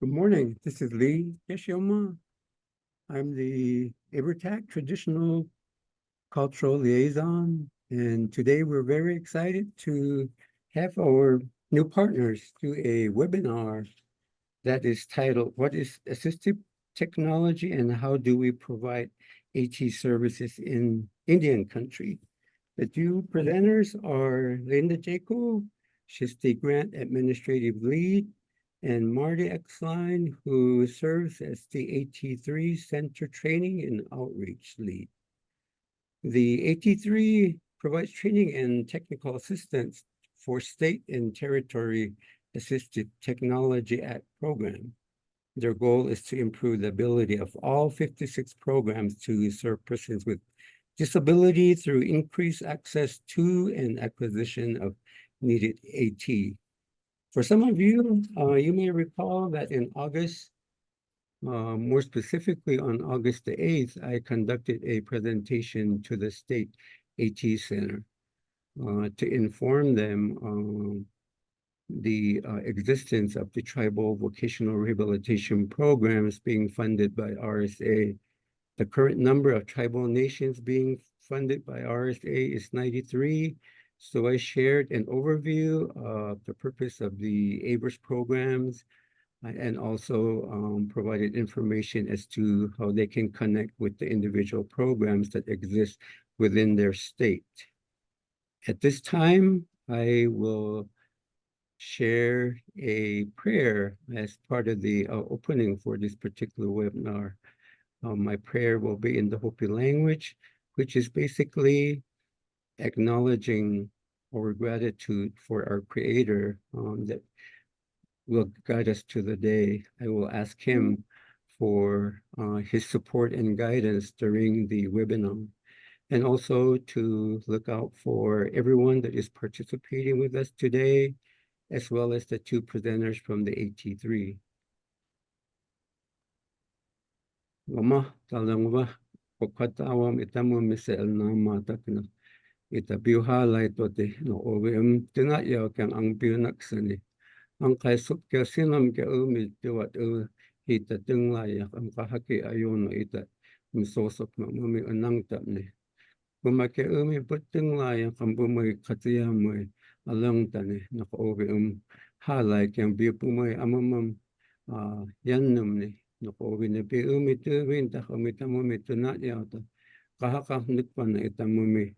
Good morning. This is Lee Yeshioma. I'm the Abertac Traditional Cultural Liaison, and today we're very excited to have our new partners do a webinar that is titled, What is Assistive Technology and How Do We Provide AT Services in Indian Country? The two presenters are Linda Jaco, she's the Grant Administrative Lead, and Marty Exline, who serves as the AT3 Center Training and Outreach Lead. The AT3 provides training and technical assistance for state and territory assisted technology act program. Their goal is to improve the ability of all 56 programs to serve persons with disability through increased access to and acquisition of needed AT. For some of you, you may recall that in August, more specifically on August the 8th, I conducted a presentation to the State AT Center to inform them the existence of the tribal vocational rehabilitation programs being funded by RSA. The current number of tribal nations being funded by RSA is 93. So I shared an overview of the purpose of the ABERS programs and also provided information as to how they can connect with the individual programs that exist within their state. At this time, I will share a prayer as part of the opening for this particular webinar. My prayer will be in the Hopi language, which is basically acknowledging our gratitude for our Creator that will guide us to the day. I will ask him for his support and guidance during the webinar, and also to look out for everyone that is participating with us today, as well as the two presenters from the AT3. Wama talangwa kokatawam itamu misel nama takna ita biuhalay tote no ovem tinaya kang ang biunaksani ang kaisup kya sinam kya umi tiwat ita tinglaya ang kahaki ayon ita misosok na mumi anang tapni kumake umi but tinglaya kang bumay katiyamay alang tani nako ovem halay kyang biupumay amamam yanum ni noko wina pi umitu winta kamitamu mitu na yata kahaka nikpan itamumi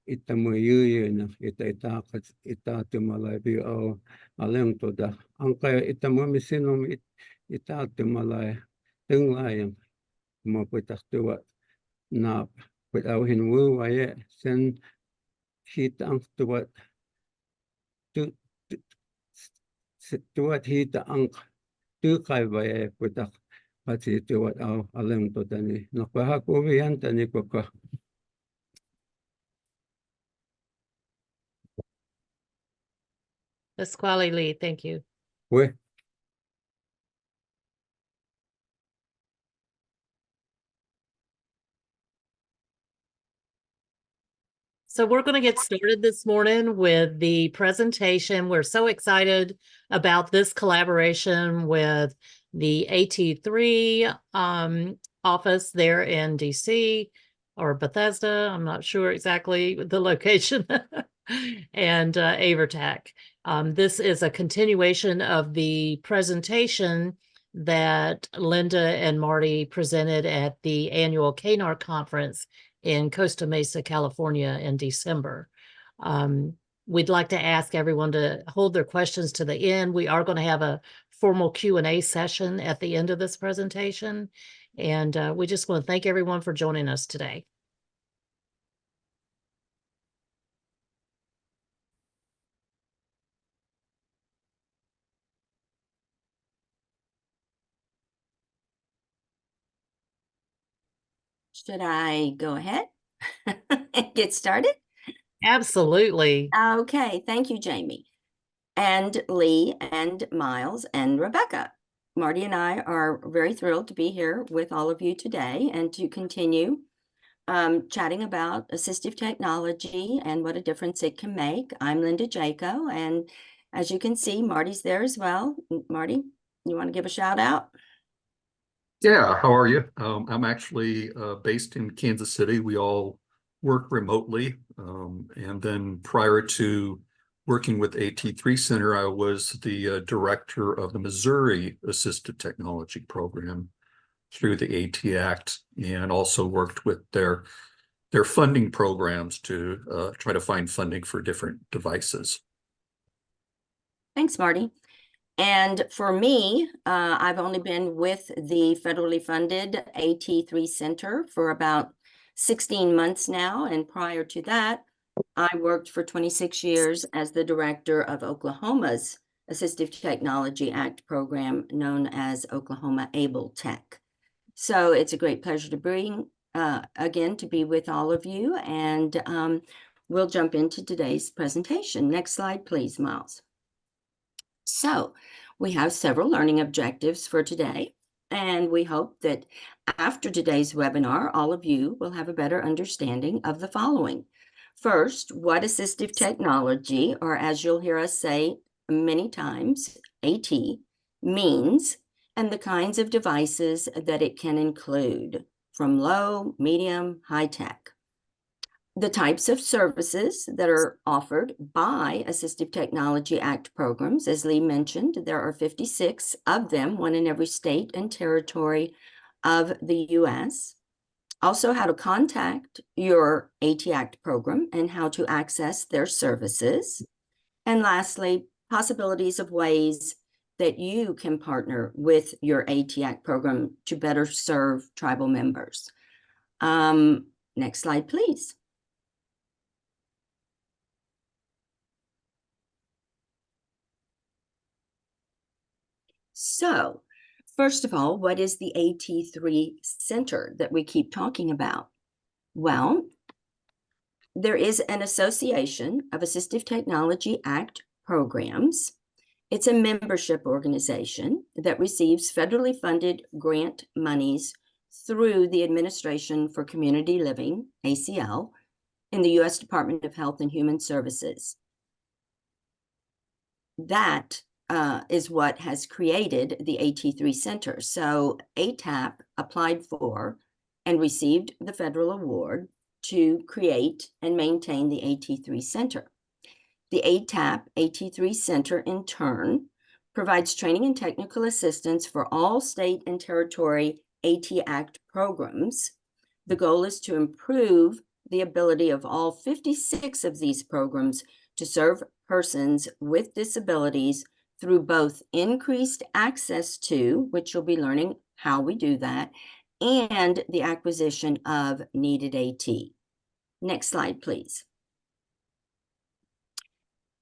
itamu yuyu na ita tumalay bi o aleng to da ang kaya itamumi sinom ita tumalay tinglayang maputak tuwa na putaw hinwu waye sen hita ang tuwa tuwa hita ang kai vai putak pati tuat au alem to tani nakwa ko vian tani ko. Pasquale Lee, thank you. We So we're going to get started this morning with the presentation. We're so excited about this collaboration with the AT3 office there in DC or Bethesda. I'm not sure exactly the location and Avertac. This is a continuation of the presentation that Linda and Marty presented at the annual KNAR conference in Costa Mesa, California in December. We'd like to ask everyone to hold their questions to the end. We are going to have a formal Q&A session at the end of this presentation. And we just want to thank everyone for joining us today. Should I go ahead and get started? Absolutely. Okay, thank you, Jamie, and Lee, and Miles, and Rebecca. Marty and I are very thrilled to be here with all of you today and to continue chatting about assistive technology and what a difference it can make. I'm Linda Jaco, and as you can see, Marty's there as well. Marty, You want to give a shout out? Yeah, how are you? I'm actually based in Kansas City. We all work remotely. And then prior to working with AT3 Center, I was the director of the Missouri Assistive Technology Program through the AT Act, and also worked with their funding programs to try to find funding for different devices. Thanks, Marty. And for me, I've only been with the federally funded AT3 Center for about 16 months now. And prior to that, I worked for 26 years as the director of Oklahoma's Assistive Technology Act program, known as Oklahoma Able Tech. So it's a great pleasure to bring, again, to be with all of you. And we'll jump into today's presentation. Next slide, please, Miles. So we have several learning objectives for today, and we hope that after today's webinar, all of you will have a better understanding of the following. First, what assistive technology, or as you'll hear us say many times, AT, means, and the kinds of devices that it can include, from low, medium, high tech. The types of services that are offered by Assistive Technology Act programs. As Lee mentioned, there are 56 of them, one in every state and territory of the U.S. Also, how to contact your AT Act program and how to access their services. And lastly, possibilities of ways that you can partner with your AT Act program to better serve tribal members. Next slide, please. So, first of all, what is the AT3 Center that we keep talking about? Well, there is an association of Assistive Technology Act programs. It's a membership organization that receives federally funded grant monies through the Administration for Community Living, ACL, in the U.S. Department of Health and Human Services. That is what has created the AT3 Center. So ATAP applied for and received the federal award to create and maintain the AT3 Center. The ATAP AT3 Center, in turn, provides training and technical assistance for all state and territory AT Act programs. The goal is to improve the ability of all 56 of these programs to serve persons with disabilities through both increased access to, which you'll be learning how we do that, and the acquisition of needed AT. Next slide, please.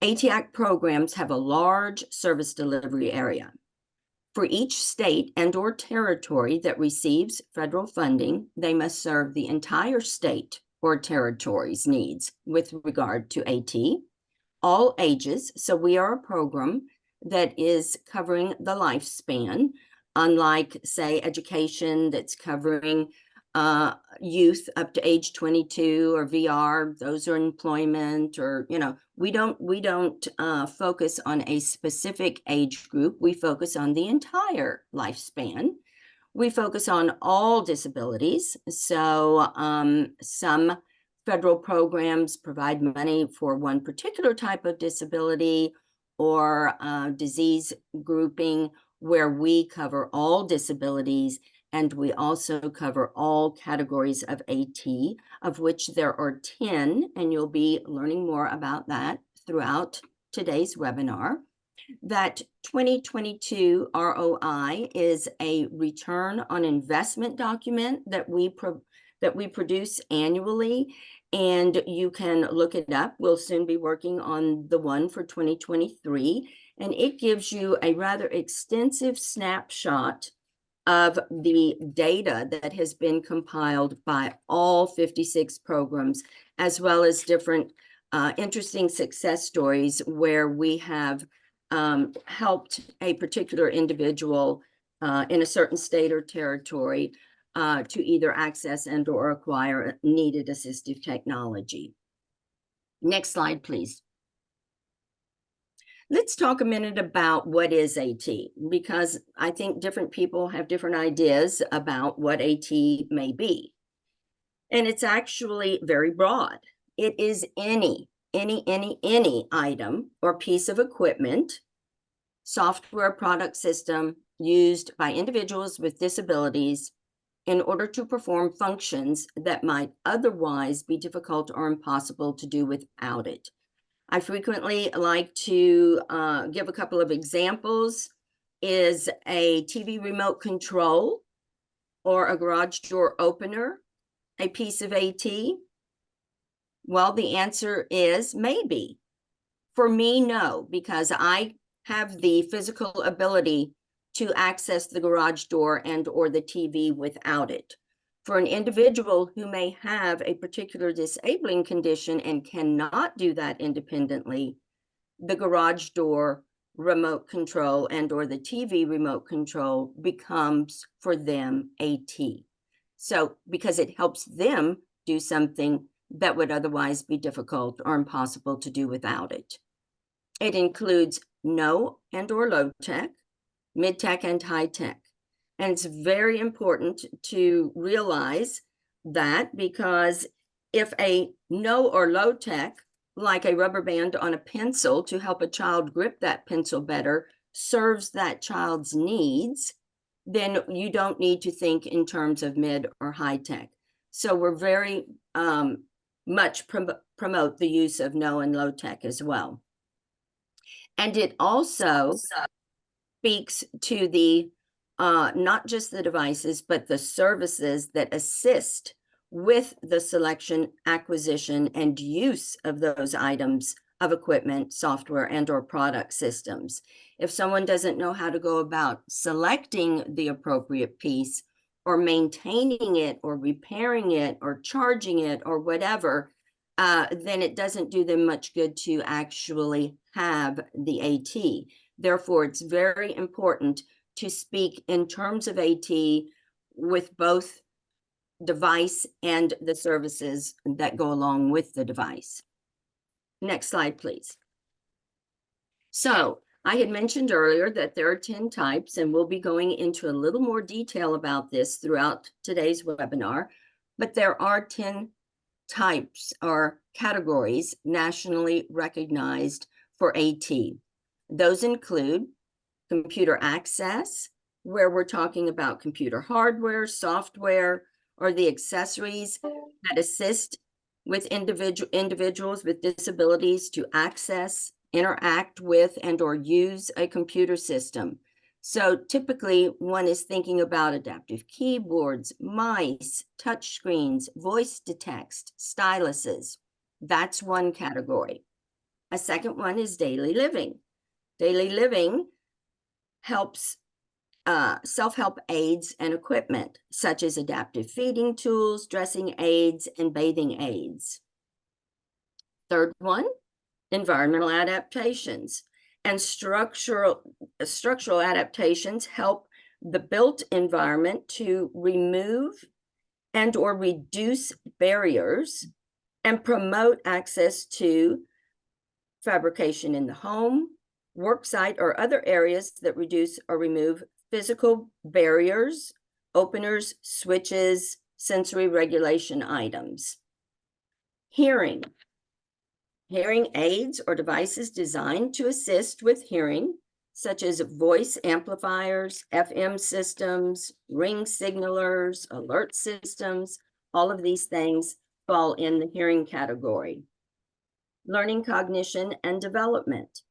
AT Act programs have a large service delivery area. For each state and/or territory that receives federal funding, they must serve the entire state or territory's needs with regard to AT, all ages. So we are a program that is covering the lifespan, unlike, say, education that's covering youth up to age 22, or VR, those are employment, or, you know, we don't focus on a specific age group. We focus on the entire lifespan. We focus on all disabilities. So some federal programs provide money for one particular type of disability or disease grouping, where we cover all disabilities, and we also cover all categories of AT, of which there are 10, and you'll be learning more about that throughout today's webinar. That 2022 ROI is a return on investment document that we produce annually, and you can look it up. We'll soon be working on the one for 2023, and it gives you a rather extensive snapshot of the data that has been compiled by all 56 programs, as well as different interesting success stories where we have helped a particular individual in a certain state or territory to either access and or acquire needed assistive technology. Next slide, please. Let's talk a minute about what is AT, because I think different people have different ideas about what AT may be. And it's actually very broad. It is any item or piece of equipment, software, product, system used by individuals with disabilities in order to perform functions that might otherwise be difficult or impossible to do without it. I frequently like to give a couple of examples. Is a TV remote control or a garage door opener a piece of AT? Well, the answer is maybe. For me, no, because I have the physical ability to access the garage door and or the TV without it. For an individual who may have a particular disabling condition and cannot do that independently, the garage door remote control and or the TV remote control becomes for them AT. So because it helps them do something that would otherwise be difficult or impossible to do without it. It includes no and or low tech, mid tech and high tech. And it's very important to realize that, because if a no or low tech, like a rubber band on a pencil to help a child grip that pencil better, serves that child's needs, then you don't need to think in terms of mid or high tech. So we're very much promote the use of no and low tech as well. And it also speaks to the not just the devices, but the services that assist with the selection, acquisition, and use of those items of equipment, software, and or product systems. If someone doesn't know how to go about selecting the appropriate piece or maintaining it or repairing it or charging it or whatever, then it doesn't do them much good to actually have the AT. Therefore, it's very important to speak in terms of AT with both device and the services that go along with the device. Next slide, please. So I had mentioned earlier that there are 10 types, and we'll be going into a little more detail about this throughout today's webinar, but there are 10 types or categories nationally recognized for AT. Those include computer access, where we're talking about computer hardware, software, or the accessories that assist with individuals with disabilities to access, interact with, and or use a computer system. So typically one is thinking about adaptive keyboards, mice, touch screens, voice to text, styluses. That's one category. A second one is daily living. Daily living helps self-help aids and equipment, such as adaptive feeding tools, dressing aids, and bathing aids. Third one, environmental adaptations. And structural adaptations help the built environment to remove and or reduce barriers and promote access to fabrication in the home, work site, or other areas that reduce or remove physical barriers, openers, switches, sensory regulation items. Hearing aids or devices designed to assist with hearing, such as voice amplifiers, FM systems, ring signalers, alert systems. All of these things fall in the hearing category. Learning, cognition, and development.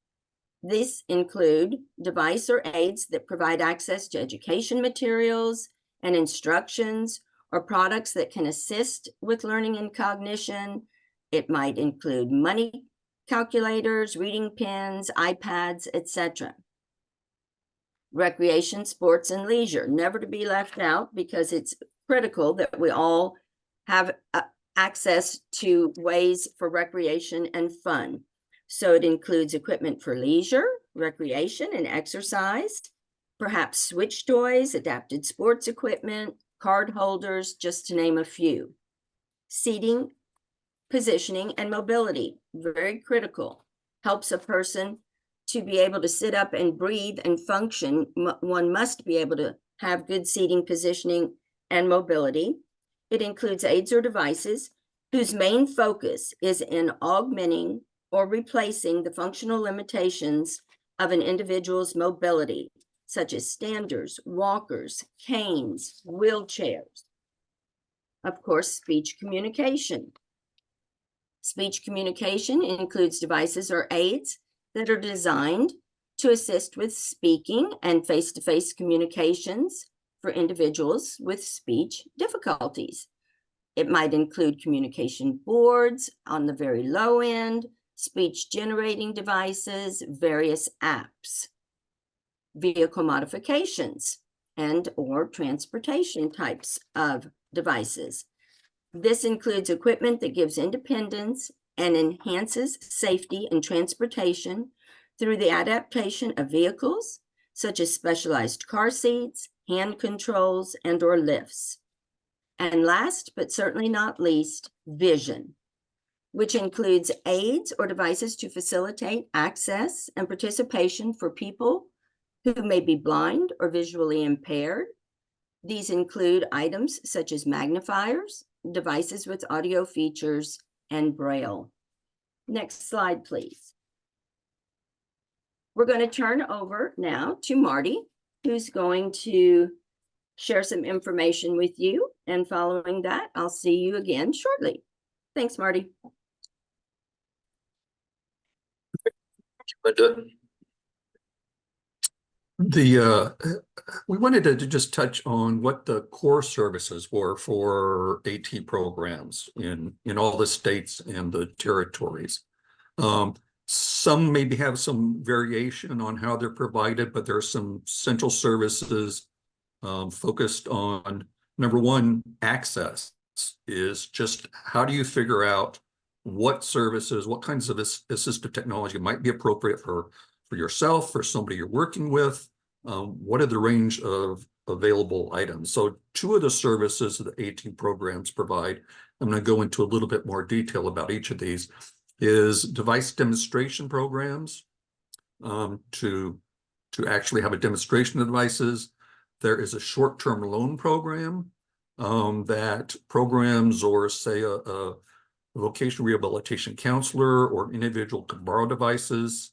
These include device or aids that provide access to education materials and instructions, or products that can assist with learning and cognition. It might include money calculators, reading pens, iPads, etc. Recreation, sports, and leisure, never to be left out, because it's critical that we all have access to ways for recreation and fun. So it includes equipment for leisure, recreation, and exercise, perhaps switch toys, adapted sports equipment, card holders, just to name a few. Seating, positioning, and mobility, very critical. Helps a person to be able to sit up and breathe and function, one must be able to have good seating positioning and mobility. It includes aids or devices whose main focus is in augmenting or replacing the functional limitations of an individual's mobility, such as standers, walkers, canes, wheelchairs. Of course, speech communication. Speech communication includes devices or aids that are designed to assist with speaking and face-to-face communications for individuals with speech difficulties. It might include communication boards on the very low end, speech generating devices, various apps, vehicle modifications, and or transportation types of devices. This includes equipment that gives independence and enhances safety in transportation through the adaptation of vehicles, such as specialized car seats, hand controls, and or lifts. And last, but certainly not least, vision, which includes aids or devices to facilitate access and participation for people who may be blind or visually impaired. These include items such as magnifiers, devices with audio features, and Braille. Next slide, please. We're going to turn over now to Marty, who's going to share some information with you. And following that, I'll see you again shortly. Thanks, Marty. We wanted to just touch on what the core services were for AT programs in all the states and the territories. Some maybe have some variation on how they're provided, but there are some central services focused on, number one, access is just how do you figure out what services, what kinds of assistive technology might be appropriate for yourself, for somebody you're working with. What are the range of available items? So two of the services that the AT programs provide, I'm going to go into a little bit more detail about each of these, is device demonstration programs to actually have a demonstration of devices. There is a short-term loan program that programs or say a vocational rehabilitation counselor or individual can borrow devices.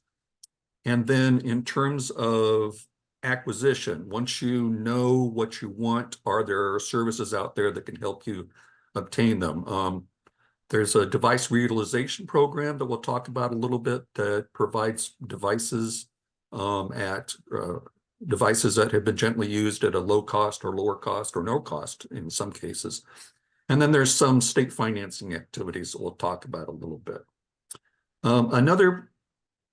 And then in terms of acquisition, once you know what you want, are there services out there that can help you obtain them? There's a device reutilization program that we'll talk about a little bit that provides devices devices that have been gently used at a low cost or lower cost or no cost in some cases. And then there's some state financing activities that we'll talk about a little bit. Another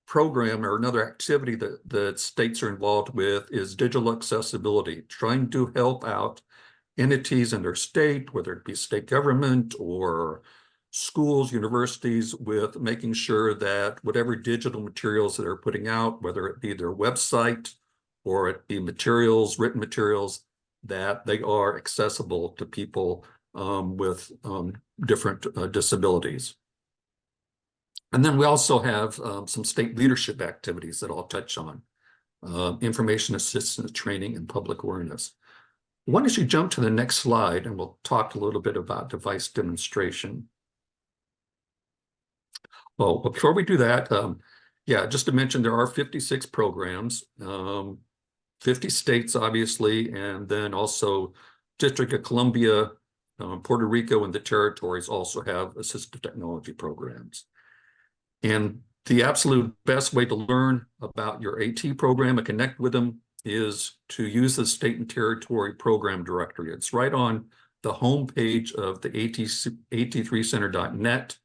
program or another activity that states are involved with is digital accessibility, trying to help out entities in their state, whether it be state government or schools, universities, with making sure that whatever digital materials that they're putting out, whether it be their website or it be materials, written materials, that they are accessible to people with different disabilities. And then we also have some state leadership activities that I'll touch on, information assistance training and public awareness. Why don't you jump to the next slide and we'll talk a little bit about device demonstration. Well, before we do that, yeah, just to mention there are 56 programs, 50 states, obviously, and then also District of Columbia, Puerto Rico, and the territories also have assistive technology programs. And the absolute best way to learn about your AT program and connect with them is to use the state and territory program directory. It's right on the homepage of the at3center.net.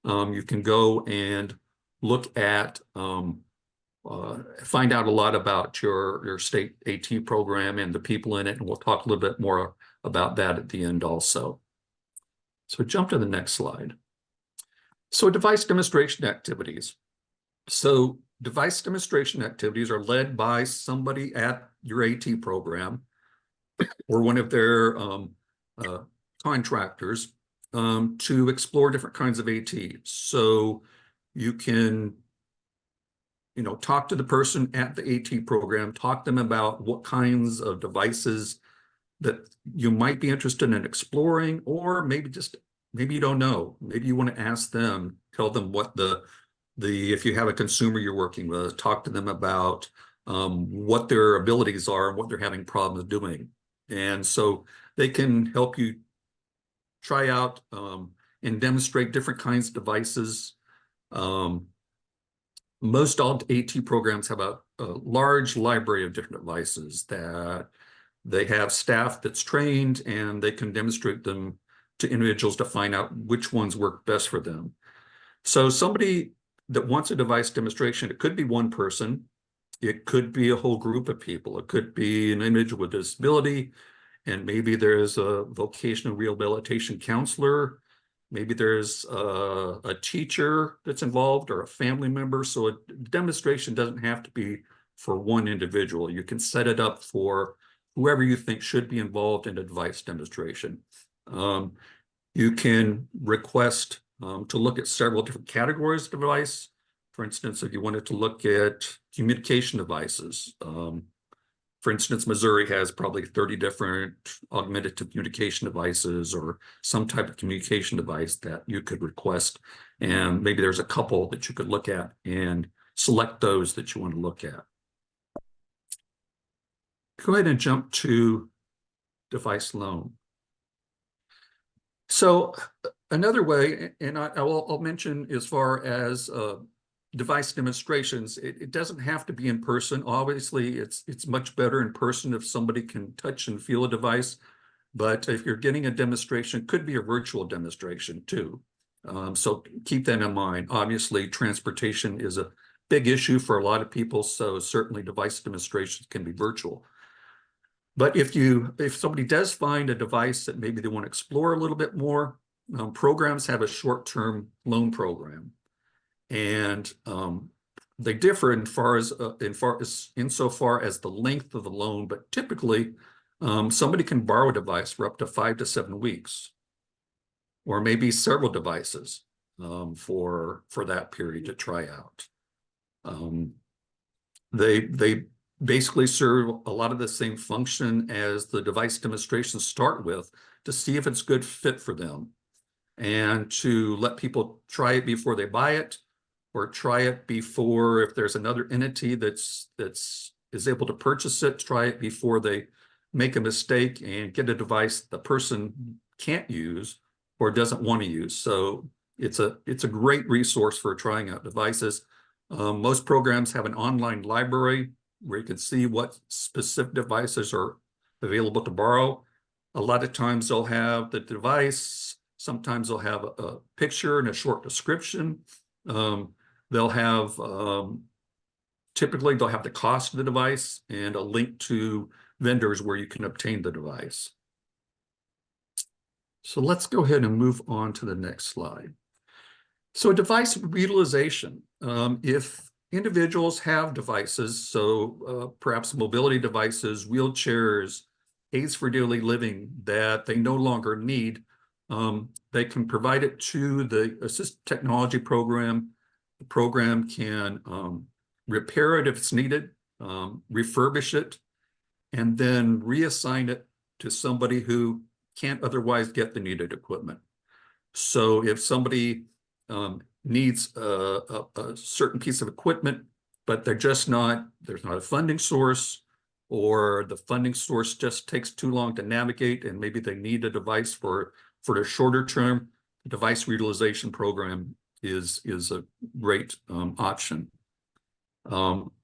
You can go and look at, find out a lot about your state AT program and the people in it, and we'll talk a little bit more about that at the end also. So jump to the next slide. So device demonstration activities. So device demonstration activities are led by somebody at your AT program or one of their contractors to explore different kinds of AT. So you can talk to the person at the AT program, talk to them about what kinds of devices that you might be interested in exploring, or maybe you don't know. Maybe you want to ask them, tell them what if you have a consumer you're working with, talk to them about what their abilities are and what they're having problems doing. And so they can help you try out and demonstrate different kinds of devices. Most all AT programs have a large library of different devices that they have staff that's trained, and they can demonstrate them to individuals to find out which ones work best for them. So somebody that wants a device demonstration, it could be one person, it could be a whole group of people, it could be an individual with disability, and maybe there's a vocational rehabilitation counselor, maybe there's a teacher that's involved or a family member. So a demonstration doesn't have to be for one individual. You can set it up for whoever you think should be involved in a device demonstration. You can request to look at several different categories of device. For instance, if you wanted to look at communication devices, for instance, Missouri has probably 30 different augmentative communication devices or some type of communication device that you could request. And maybe there's a couple that you could look at and select those that you want to look at. Go ahead and jump to device loan. So another way, and I'll mention as far as device demonstrations, it doesn't have to be in person. Obviously, it's much better in person if somebody can touch and feel a device. But if you're getting a demonstration, it could be a virtual demonstration too. So keep that in mind. Obviously, transportation is a big issue for a lot of people, so certainly device demonstrations can be virtual. But if somebody does find a device that maybe they want to explore a little bit more, programs have a short-term loan program, and they differ insofar as the length of the loan. But typically, somebody can borrow a device for up to 5 to 7 weeks, or maybe several devices for that period to try out. They basically serve a lot of the same function as the device demonstrations start with, to see if it's a good fit for them, and to let people try it before they buy it, or try it before, if there's another entity that's is able to purchase it, try it before they make a mistake and get a device the person can't use or doesn't want to use. So it's a great resource for trying out devices. Most programs have an online library where you can see what specific devices are available to borrow. A lot of times they'll have the device, sometimes they'll have a picture and a short description. They'll have, typically they'll have the cost of the device and a link to vendors where you can obtain the device. So let's go ahead and move on to the next slide. So device utilization. If individuals have devices, so perhaps mobility devices, wheelchairs, aids for daily living that they no longer need, they can provide it to the assistive technology program. The program can repair it if it's needed, refurbish it, and then reassign it to somebody who can't otherwise get the needed equipment. So if somebody needs a certain piece of equipment, but there's not a funding source, or the funding source just takes too long to navigate, and maybe they need a device for the shorter term, the device utilization program is a great option.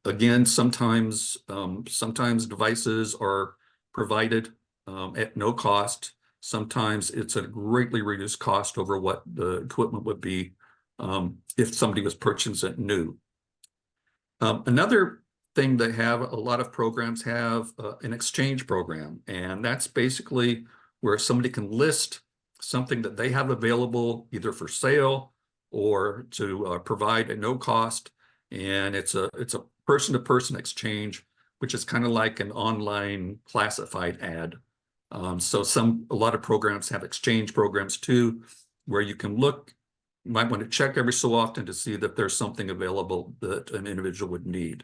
Again, sometimes devices are provided at no cost. Sometimes it's a greatly reduced cost over what the equipment would be if somebody was purchasing it new. Another thing they have, a lot of programs have an exchange program, and that's basically where somebody can list something that they have available either for sale or to provide at no cost, and it's a person-to-person exchange, which is kind of like an online classified ad. So a lot of programs have exchange programs too, where you can look you might want to check every so often to see that there's something available that an individual would need.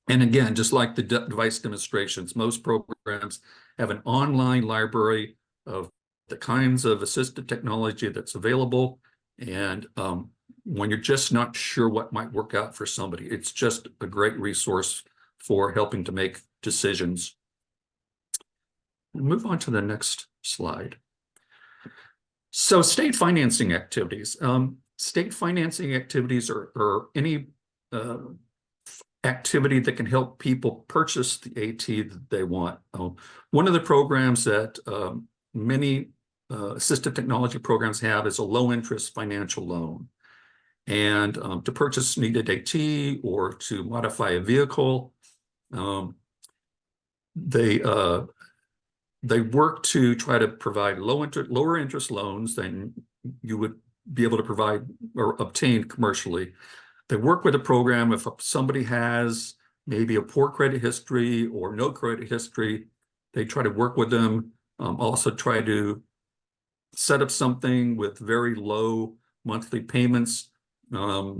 And again, just like the device demonstrations, most programs have an online library of the kinds of assistive technology that's available. And when you're just not sure what might work out for somebody, it's just a great resource for helping to make decisions. We'll move on to the next slide. So state financing activities. State financing activities are any activity that can help people purchase the AT that they want. One of the programs that many assistive technology programs have is a low interest financial loan. And to purchase needed AT or to modify a vehicle, they work to try to provide lower interest loans than you would be able to provide or obtain commercially. They work with a program if somebody has maybe a poor credit history or no credit history, they try to work with them, also try to set up something with very low monthly payments.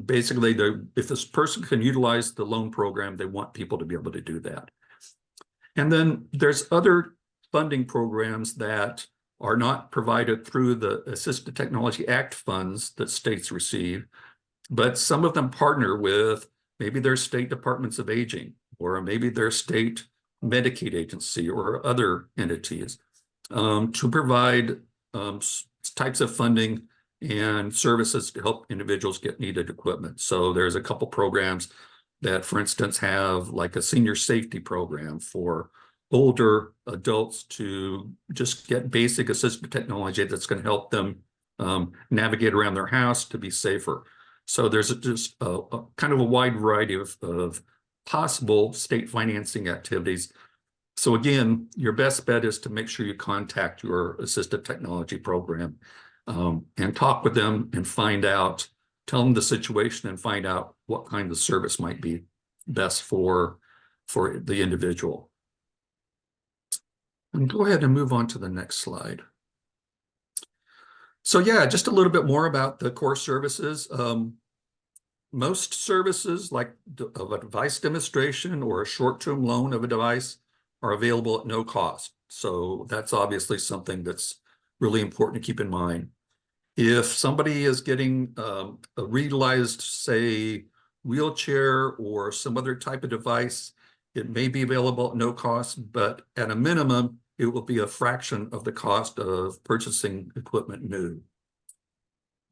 Basically, if this person can utilize the loan program, they want people to be able to do that. And then there's other funding programs that are not provided through the Assistive Technology Act funds that states receive, but some of them partner with maybe their state departments of aging, or maybe their state Medicaid agency or other entities to provide types of funding and services to help individuals get needed equipment. So there's a couple programs that, for instance, have like a senior safety program for older adults to just get basic assistive technology that's going to help them navigate around their house to be safer. So there's just a kind of a wide variety of possible state financing activities. So again, your best bet is to make sure you contact your assistive technology program and talk with them and find out, tell them the situation and find out what kind of service might be best for the individual. And go ahead and move on to the next slide. So yeah, just a little bit more about the core services. Most services like a device demonstration or a short-term loan of a device are available at no cost. So that's obviously something that's really important to keep in mind. If somebody is getting a reutilized, say, wheelchair or some other type of device, it may be available at no cost, but at a minimum, it will be a fraction of the cost of purchasing equipment new.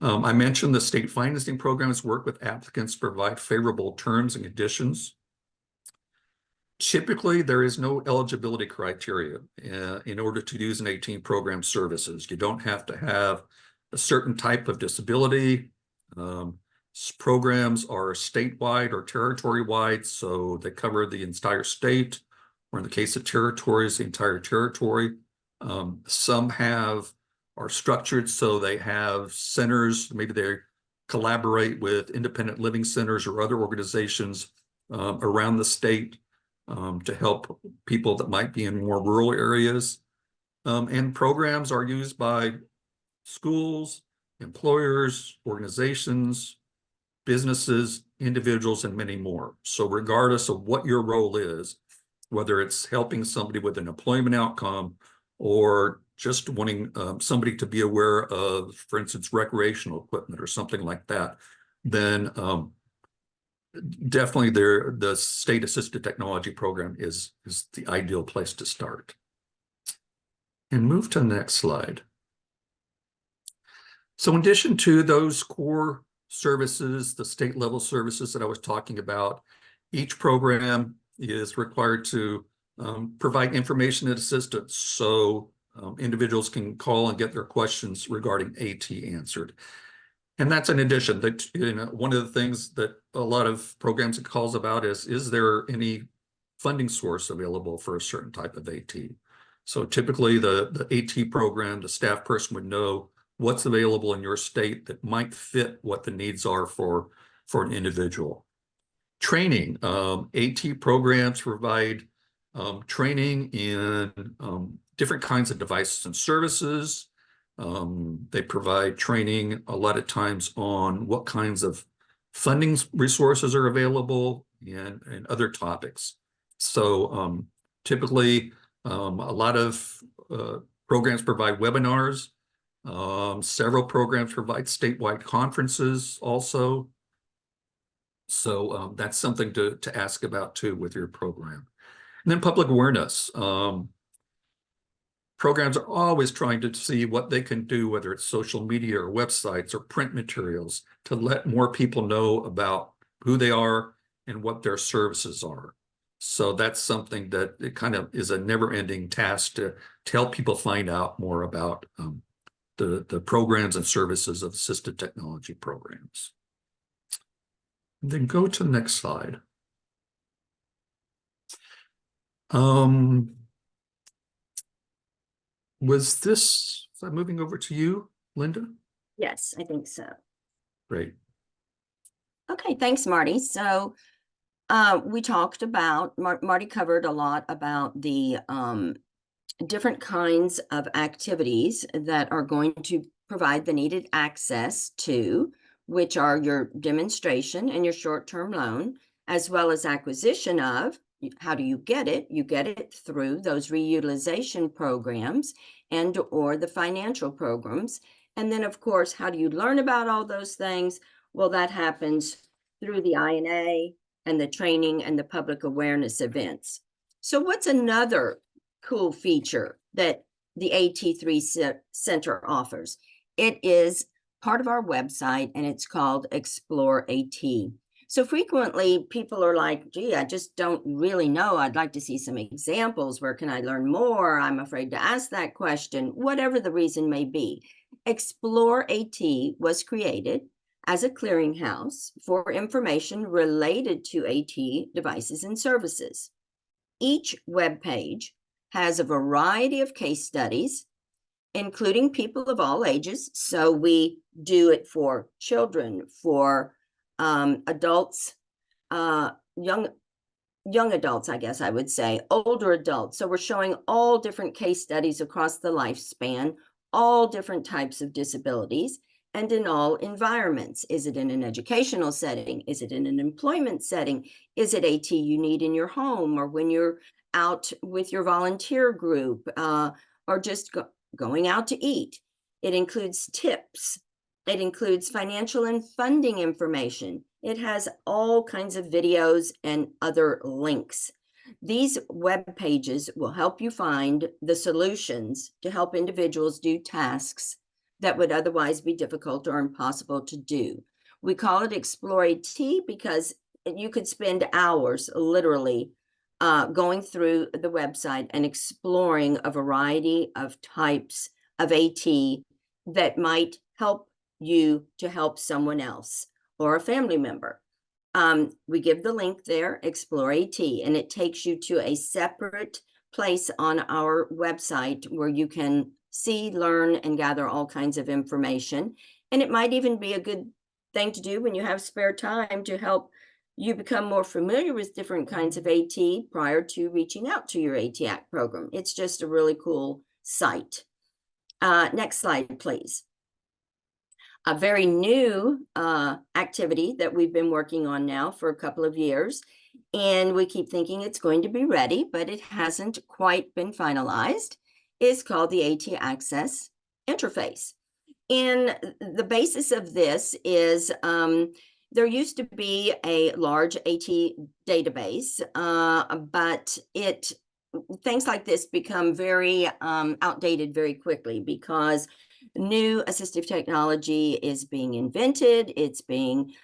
I mentioned the state financing programs work with applicants to provide favorable terms and conditions. Typically, there is no eligibility criteria in order to use an 18 program services. You don't have to have a certain type of disability. Programs are statewide or territory-wide, so they cover the entire state, or in the case of territories, the entire territory. Some are structured so they have centers, maybe they collaborate with independent living centers or other organizations around the state to help people that might be in more rural areas. And programs are used by schools, employers, organizations, businesses, individuals, and many more. So regardless of what your role is, whether it's helping somebody with an employment outcome or just wanting somebody to be aware of, for instance, recreational equipment or something like that, then definitely the state assisted technology program is the ideal place to start. And move to the next slide. So in addition to those core services, the state level services that I was talking about, each program is required to provide information and assistance so individuals can call and get their questions regarding AT answered. And that's in addition that, you know, one of the things that a lot of programs it calls about is there any funding source available for a certain type of AT? So typically the AT program, the staff person would know what's available in your state that might fit what the needs are for an individual. Training, AT programs provide training in different kinds of devices and services. They provide training a lot of times on what kinds of funding resources are available and other topics. So typically, a lot of programs provide webinars. Several programs provide statewide conferences also. So that's something to ask about too with your program. And then public awareness. Programs are always trying to see what they can do, whether it's social media or websites or print materials, to let more people know about who they are and what their services are. So that's something that it kind of is a never-ending task to help people find out more about the programs and services of assistive technology programs. And then go to the next slide. Was I moving over to you, Linda? Yes, I think so. Great. Okay, thanks, Marty. So we talked about, Marty covered a lot about the different kinds of activities that are going to provide the needed access to, which are your demonstration and your short-term loan, as well as acquisition of. How do you get it? You get it through those reutilization programs and or the financial programs. And then, of course, how do you learn about all those things? Well, that happens through the INA and the training and the public awareness events. So what's another cool feature that the AT3 Center offers? It is part of our website, and it's called Explore AT. So frequently people are like, gee, I just don't really know. I'd like to see some examples. Where can I learn more? I'm afraid to ask that question, whatever the reason may be. Explore AT was created as a clearinghouse for information related to AT devices and services. Each web page has a variety of case studies, including people of all ages. So we do it for children, for adults, young adults, I guess I would say, older adults. So we're showing all different case studies across the lifespan, all different types of disabilities, and in all environments. Is it in an educational setting? Is it in an employment setting? Is it AT you need in your home or when you're out with your volunteer group or just going out to eat? It includes tips. It includes financial and funding information. It has all kinds of videos and other links. These web pages will help you find the solutions to help individuals do tasks that would otherwise be difficult or impossible to do. We call it Explore AT because you could spend hours literally going through the website and exploring a variety of types of AT that might help you to help someone else or a family member. We give the link there, Explore AT, and it takes you to a separate place on our website where you can see, learn, and gather all kinds of information. And it might even be a good thing to do when you have spare time to help you become more familiar with different kinds of AT prior to reaching out to your AT Act program. It's just a really cool site. Next slide, please. A very new activity that we've been working on now for a couple of years, and we keep thinking it's going to be ready, but it hasn't quite been finalized, is called the AT Access Interface. And the basis of this is there used to be a large AT database, but things like this become very outdated very quickly because new assistive technology is being invented. It's being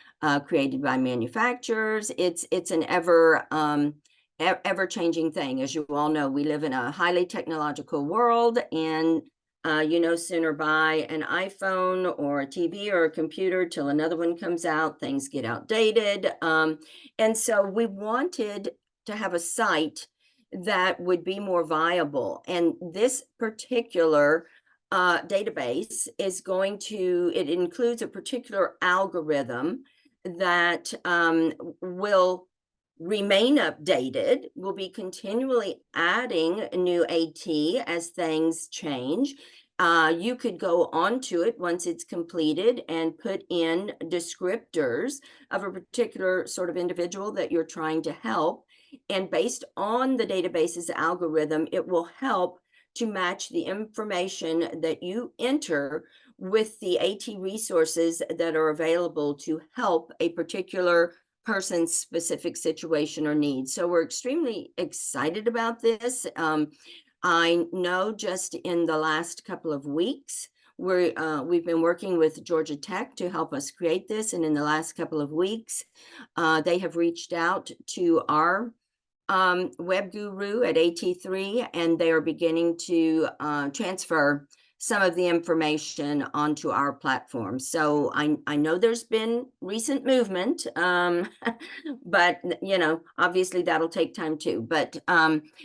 created by manufacturers. It's an ever-changing thing. As you all know, we live in a highly technological world, and you no sooner buy an iPhone or a TV or a computer till another one comes out, things get outdated. And so we wanted to have a site that would be more viable. And this particular database is it includes a particular algorithm that will remain updated. We'll be continually adding new AT as things change. You could go onto it once it's completed and put in descriptors of a particular sort of individual that you're trying to help. And based on the database's algorithm, it will help to match the information that you enter with the AT resources that are available to help a particular person's specific situation or need. So we're extremely excited about this. I know just in the last couple of weeks, we've been working with Georgia Tech to help us create this. And in the last couple of weeks, they have reached out to our web guru at AT3, and they are beginning to transfer some of the information onto our platform. So I know there's been recent movement, but obviously that'll take time too. But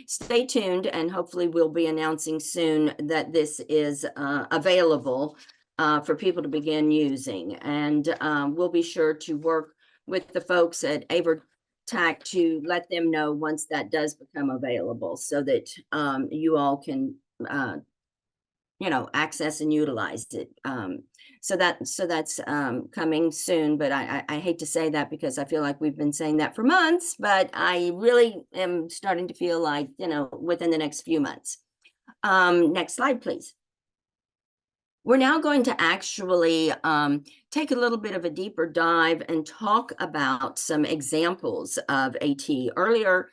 stay tuned, and hopefully we'll be announcing soon that this is available for people to begin using. And we'll be sure to work with the folks at AverTac to let them know once that does become available, so that you all can access and utilize it. So that's coming soon, but I hate to say that because I feel like we've been saying that for months, but I really am starting to feel like, within the next few months. Next slide, please. We're now going to actually take a little bit of a deeper dive and talk about some examples of AT. Earlier,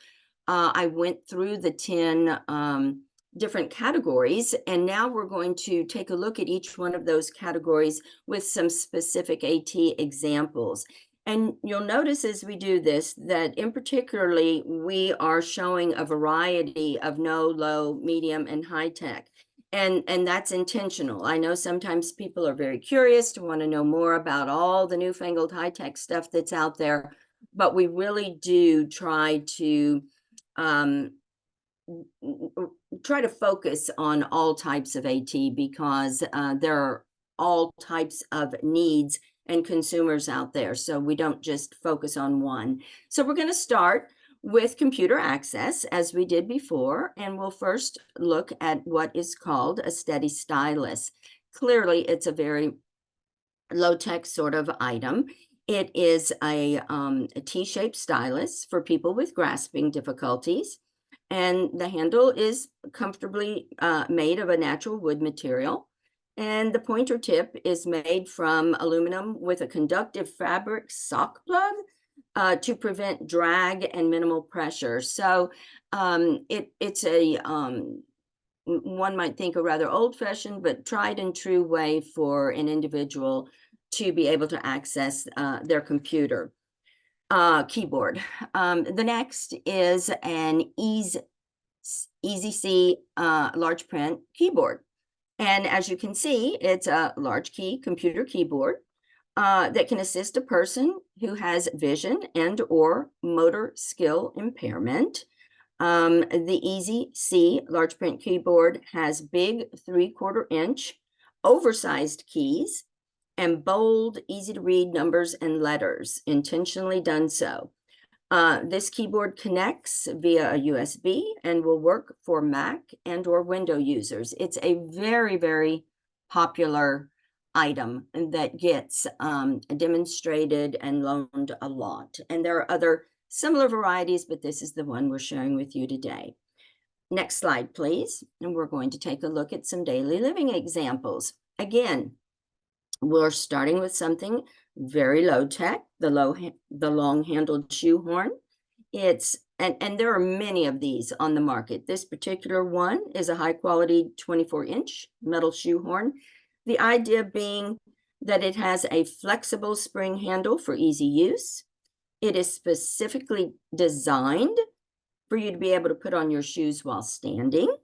I went through the 10 different categories, and now we're going to take a look at each one of those categories with some specific AT examples. And you'll notice as we do this that in particularly we are showing a variety of no, low, medium, and high tech. And that's intentional. I know sometimes people are very curious to want to know more about all the newfangled high tech stuff that's out there, but we really do try to focus on all types of AT, because there are all types of needs and consumers out there. So we don't just focus on one. So we're going to start with computer access, as we did before, and we'll first look at what is called a steady stylus. Clearly, it's a very low-tech sort of item. It is a T-shaped stylus for people with grasping difficulties, and the handle is comfortably made of a natural wood material, and the pointer tip is made from aluminum with a conductive fabric sock plug to prevent drag and minimal pressure. So it's a one might think a rather old-fashioned but tried and true way for an individual to be able to access their computer keyboard. The next is an Easy C large print keyboard. And as you can see, it's a large key computer keyboard that can assist a person who has vision and or motor skill impairment. The Easy C large print keyboard has big 3/4 inch oversized keys and bold, easy to read numbers and letters, intentionally done so. This keyboard connects via a USB and will work for Mac and or Windows users. It's a very, very popular item that gets demonstrated and loaned a lot. And there are other similar varieties, but this is the one we're sharing with you today. Next slide, please. And we're going to take a look at some daily living examples. Again, we're starting with something very low tech, the long-handled shoehorn. And there are many of these on the market. This particular one is a high-quality 24-inch metal shoehorn. The idea being that it has a flexible spring handle for easy use. It is specifically designed for you to be able to put on your shoes while standing,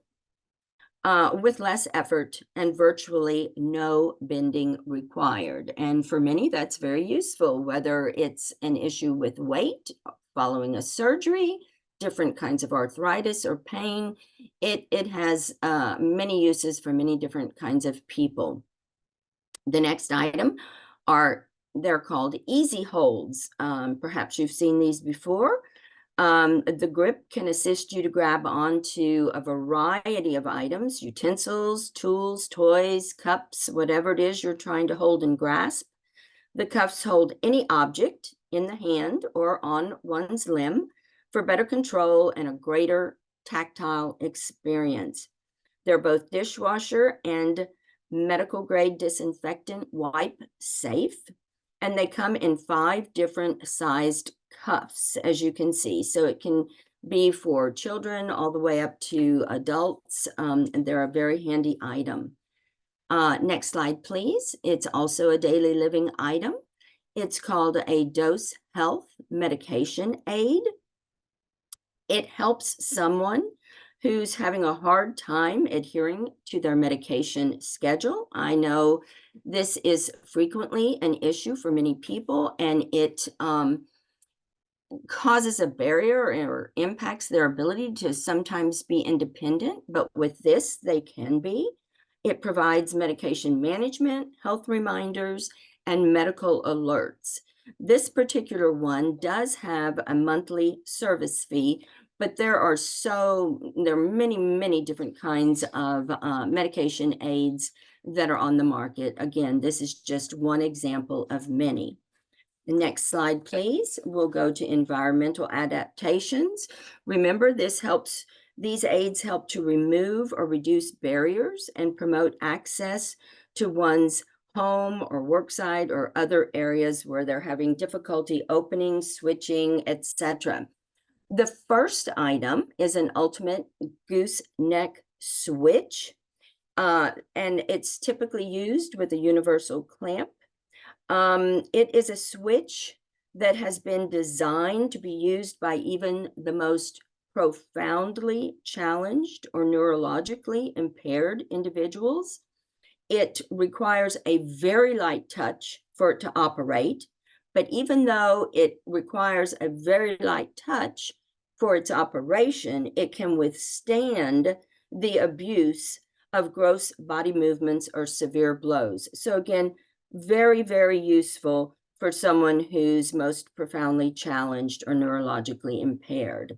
with less effort and virtually no bending required. And for many, that's very useful, whether it's an issue with weight, following a surgery, different kinds of arthritis or pain. It has many uses for many different kinds of people. The next item they're called easy holds. Perhaps you've seen these before. The grip can assist you to grab onto a variety of items, utensils, tools, toys, cups, whatever it is you're trying to hold and grasp. The cuffs hold any object in the hand or on one's limb for better control and a greater tactile experience. They're both dishwasher and medical grade disinfectant wipe safe, and they come in 5 different sized cuffs, as you can see. So it can be for children all the way up to adults, and they're a very handy item. Next slide, please. It's also a daily living item. It's called a Dose Health Medication Aid. It helps someone who's having a hard time adhering to their medication schedule. I know this is frequently an issue for many people, and it causes a barrier or impacts their ability to sometimes be independent, but with this, they can be. It provides medication management, health reminders, and medical alerts. This particular one does have a monthly service fee, but there are many, many different kinds of medication aids that are on the market. Again, this is just one example of many. The next slide, please. We'll go to environmental adaptations. Remember, these aids help to remove or reduce barriers and promote access to one's home or worksite or other areas where they're having difficulty opening, switching, etc. The first item is an ultimate gooseneck switch, and it's typically used with a universal clamp. It is a switch that has been designed to be used by even the most profoundly challenged or neurologically impaired individuals. It requires a very light touch for it to operate, but even though it requires a very light touch for its operation, it can withstand the abuse of gross body movements or severe blows. So again, very, very useful for someone who's most profoundly challenged or neurologically impaired.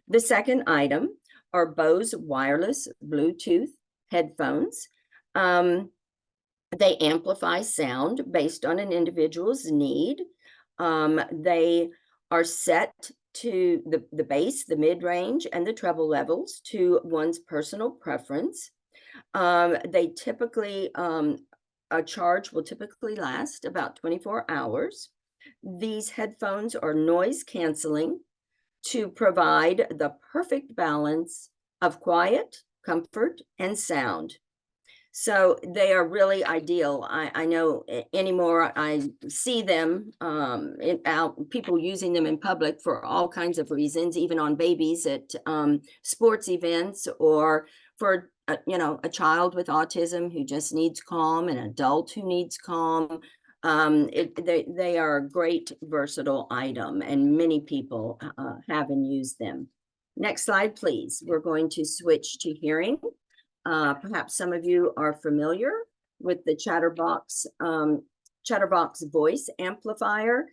The second item are Bose wireless Bluetooth headphones. They amplify sound based on an individual's need. They are set to the bass, the mid-range, and the treble levels to one's personal preference. They typically, a charge will typically last about 24 hours. These headphones are noise canceling to provide the perfect balance of quiet, comfort, and sound. So they are really ideal. I know anymore I see them people using them in public for all kinds of reasons, even on babies at sports events, or for a child with autism who just needs calm, an adult who needs calm. They are a great versatile item, and many people have and use them. Next slide, please. We're going to switch to hearing. Perhaps some of you are familiar with the Chatterbox voice amplifier.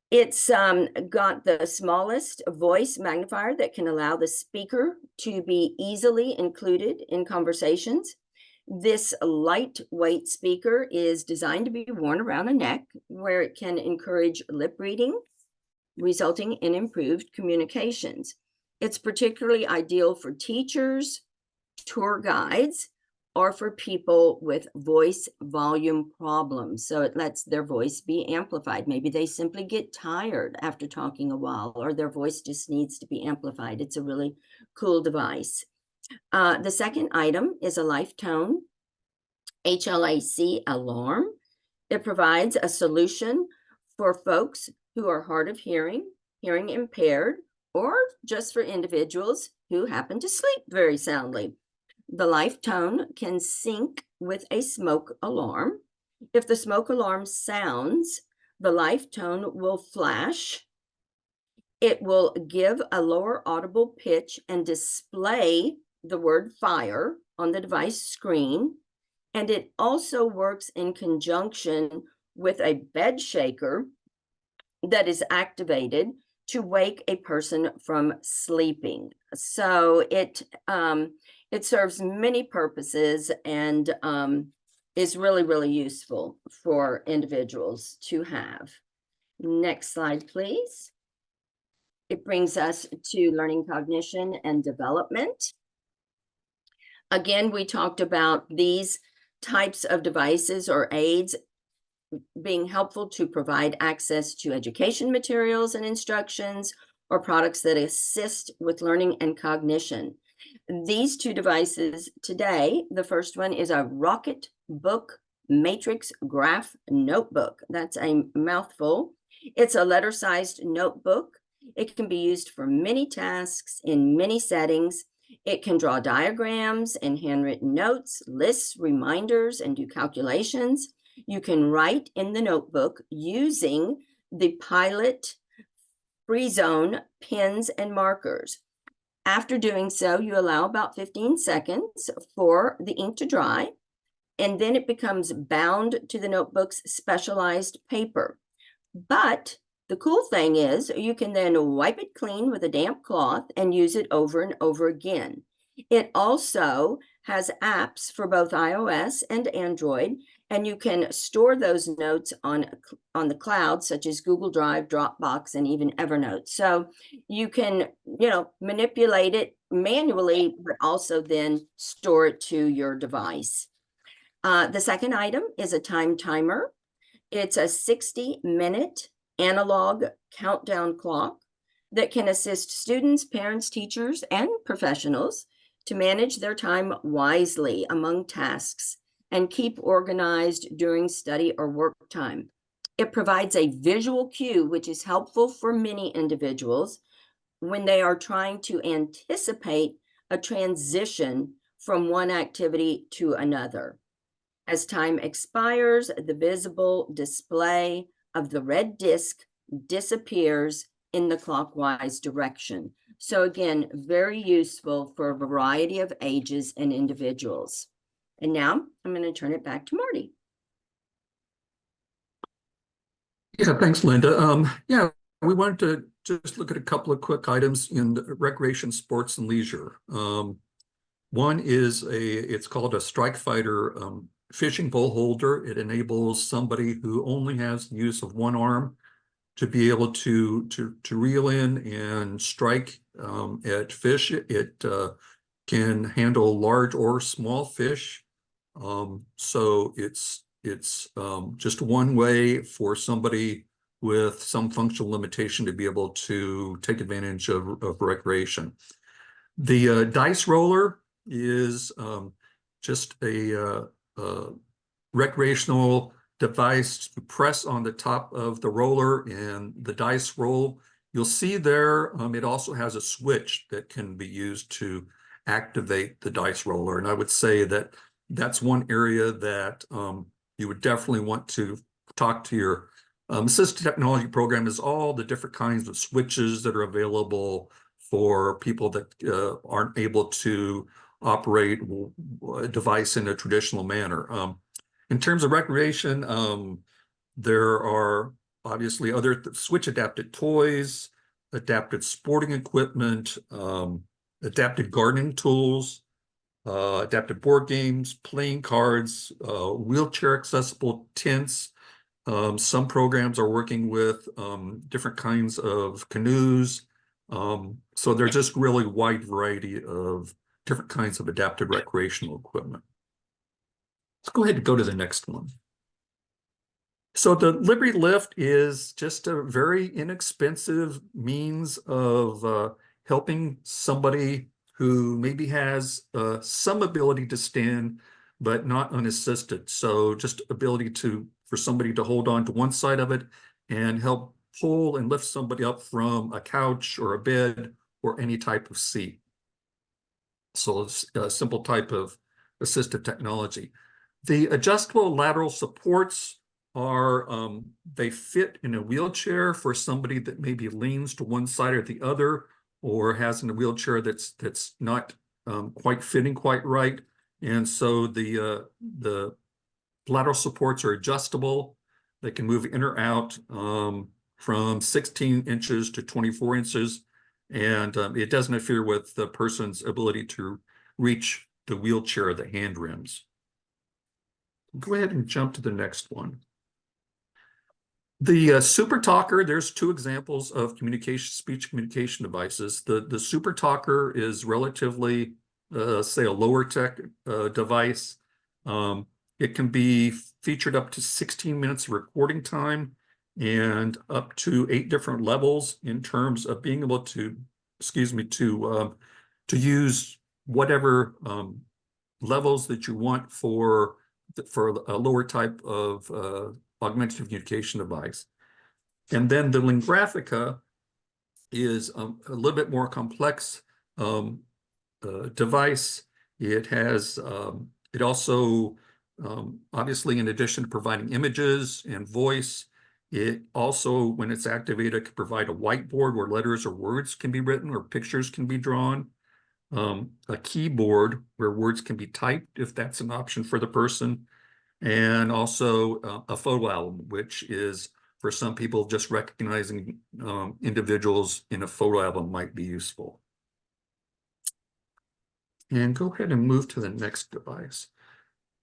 It's got the smallest voice magnifier that can allow the speaker to be easily included in conversations. This lightweight speaker is designed to be worn around the neck, where it can encourage lip reading, resulting in improved communications. It's particularly ideal for teachers, tour guides, or for people with voice volume problems. So it lets their voice be amplified. Maybe they simply get tired after talking a while, or their voice just needs to be amplified. It's a really cool device. The second item is a LifeTone HLAC alarm. It provides a solution for folks who are hard of hearing, hearing impaired, or just for individuals who happen to sleep very soundly. The LifeTone can sync with a smoke alarm. If the smoke alarm sounds, the LifeTone will flash. It will give a lower audible pitch and display the word fire on the device screen. And it also works in conjunction with a bed shaker that is activated to wake a person from sleeping. So it serves many purposes and is really, really useful for individuals to have. Next slide, please. It brings us to learning, cognition, and development. Again, we talked about these types of devices or aids being helpful to provide access to education materials and instructions or products that assist with learning and cognition. These two devices today, the first one is a Rocket Book Matrix Graph Notebook. That's a mouthful. It's a letter-sized notebook. It can be used for many tasks in many settings. It can draw diagrams and handwritten notes, lists, reminders, and do calculations. You can write in the notebook using the Pilot Free Zone pens and markers. After doing so, you allow about 15 seconds for the ink to dry, and then it becomes bound to the notebook's specialized paper. But the cool thing is you can then wipe it clean with a damp cloth and use it over and over again. It also has apps for both iOS and Android, and you can store those notes on the cloud, such as Google Drive, Dropbox, and even Evernote. So you can, manipulate it manually, but also then store it to your device. The second item is a time timer. It's a 60-minute analog countdown clock that can assist students, parents, teachers, and professionals to manage their time wisely among tasks and keep organized during study or work time. It provides a visual cue, which is helpful for many individuals when they are trying to anticipate a transition from one activity to another. As time expires, the visible display of the red disc disappears in the clockwise direction. So again, very useful for a variety of ages and individuals. And now I'm going to turn it back to Marty. Yeah, thanks, Linda. Yeah, we wanted to just look at a couple of quick items in recreation, sports, and leisure. One is it's called a Strike Fighter fishing pole holder. It enables somebody who only has the use of one arm to be able to reel in and strike at fish. It can handle large or small fish. So it's just one way for somebody with some functional limitation to be able to take advantage of recreation. The dice roller is just a recreational device to press on the top of the roller and the dice roll. You'll see there, it also has a switch that can be used to activate the dice roller. And I would say that that's one area that you would definitely want to talk to your assistive technology program, is all the different kinds of switches that are available for people that aren't able to operate a device in a traditional manner. In terms of recreation, there are obviously other switch-adapted toys, adapted sporting equipment, adapted gardening tools, adapted board games, playing cards, wheelchair-accessible tents. Some programs are working with different kinds of canoes. So there's just really wide variety of different kinds of adapted recreational equipment. Let's go ahead and go to the next one. So the Liberty Lift is just a very inexpensive means of helping somebody who maybe has some ability to stand, but not unassisted. So just ability for somebody to hold on to one side of it and help pull and lift somebody up from a couch or a bed or any type of seat. So it's a simple type of assistive technology. The adjustable lateral supports are, they fit in a wheelchair for somebody that maybe leans to one side or the other, or has in a wheelchair that's not quite fitting quite right. And so the lateral supports are adjustable. They can move in or out. from 16 inches to 24 inches. And it doesn't interfere with the person's ability to reach the wheelchair, the hand rims. Go ahead and jump to the next one. The Super Talker, there's two examples of speech communication devices. The Super Talker is relatively, say, a lower tech device. It can be featured up to 16 minutes of recording time and up to 8 different levels in terms of being able to, to use whatever levels that you want for a lower type of augmentative communication device. And then the Lingraphica is a little bit more complex device. It has, it also, obviously, in addition to providing images and voice, it also, when it's activated, can provide a whiteboard where letters or words can be written or pictures can be drawn. A keyboard where words can be typed if that's an option for the person. And also a photo album, which is for some people just recognizing individuals in a photo album might be useful. And go ahead and move to the next device.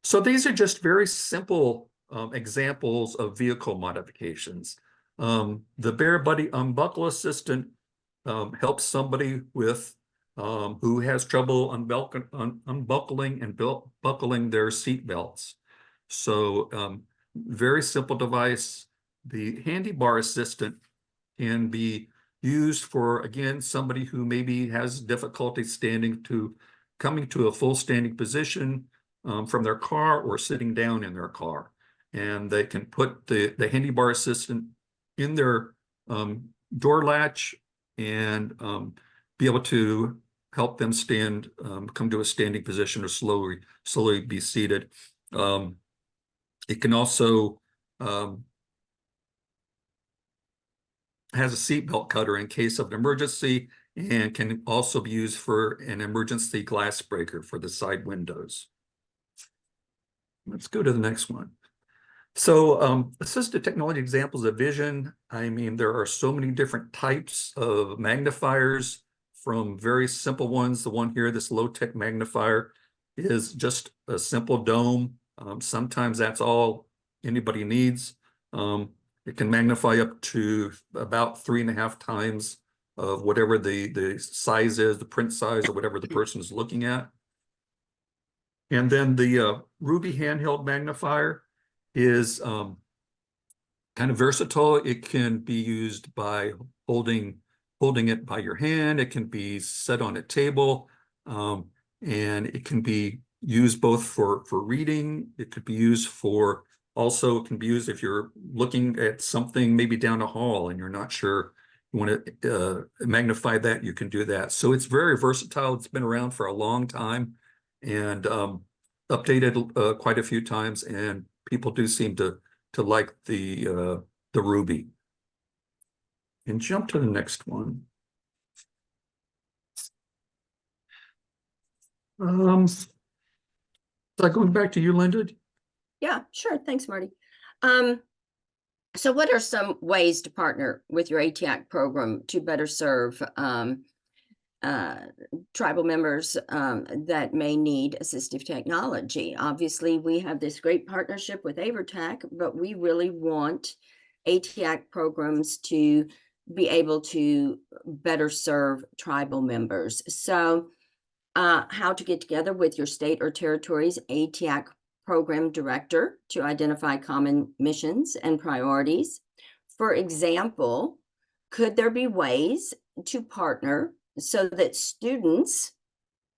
So these are just very simple examples of vehicle modifications. The Bear Buddy Unbuckle Assistant helps somebody with who has trouble unbuckling and buckling their seat belts. So very simple device. The Handy Bar Assistant can be used for, again, somebody who maybe has difficulty coming to a full standing position from their car or sitting down in their car. And they can put the Handy Bar Assistant in their door latch and be able to help them come to a standing position or slowly be seated. It can also has a seatbelt cutter in case of an emergency and can also be used for an emergency glass breaker for the side windows. Let's go to the next one. So assistive technology examples of vision. I mean, there are so many different types of magnifiers, from very simple ones. The one here, this low-tech magnifier, is just a simple dome. Sometimes that's all anybody needs. It can magnify up to about 3.5 times of whatever the size is, the print size, or whatever the person is looking at. And then the Ruby handheld magnifier is kind of versatile. It can be used by holding it by your hand. It can be set on a table, and it can be used both for reading. It could be used for also, it can be used if you're looking at something maybe down a hall and you're not sure you want to magnify that, you can do that. So it's very versatile. It's been around for a long time and updated quite a few times, and people do seem to like the Ruby. And jump to the next one. So going back to you, Linda. Yeah, sure. Thanks, Marty. So what are some ways to partner with your ATAC program to better serve tribal members that may need assistive technology? Obviously, we have this great partnership with AVERTAC, but we really want ATAC programs to be able to better serve tribal members. So how to get together with your state or territory's ATAC program director to identify common missions and priorities. For example, could there be ways to partner so that students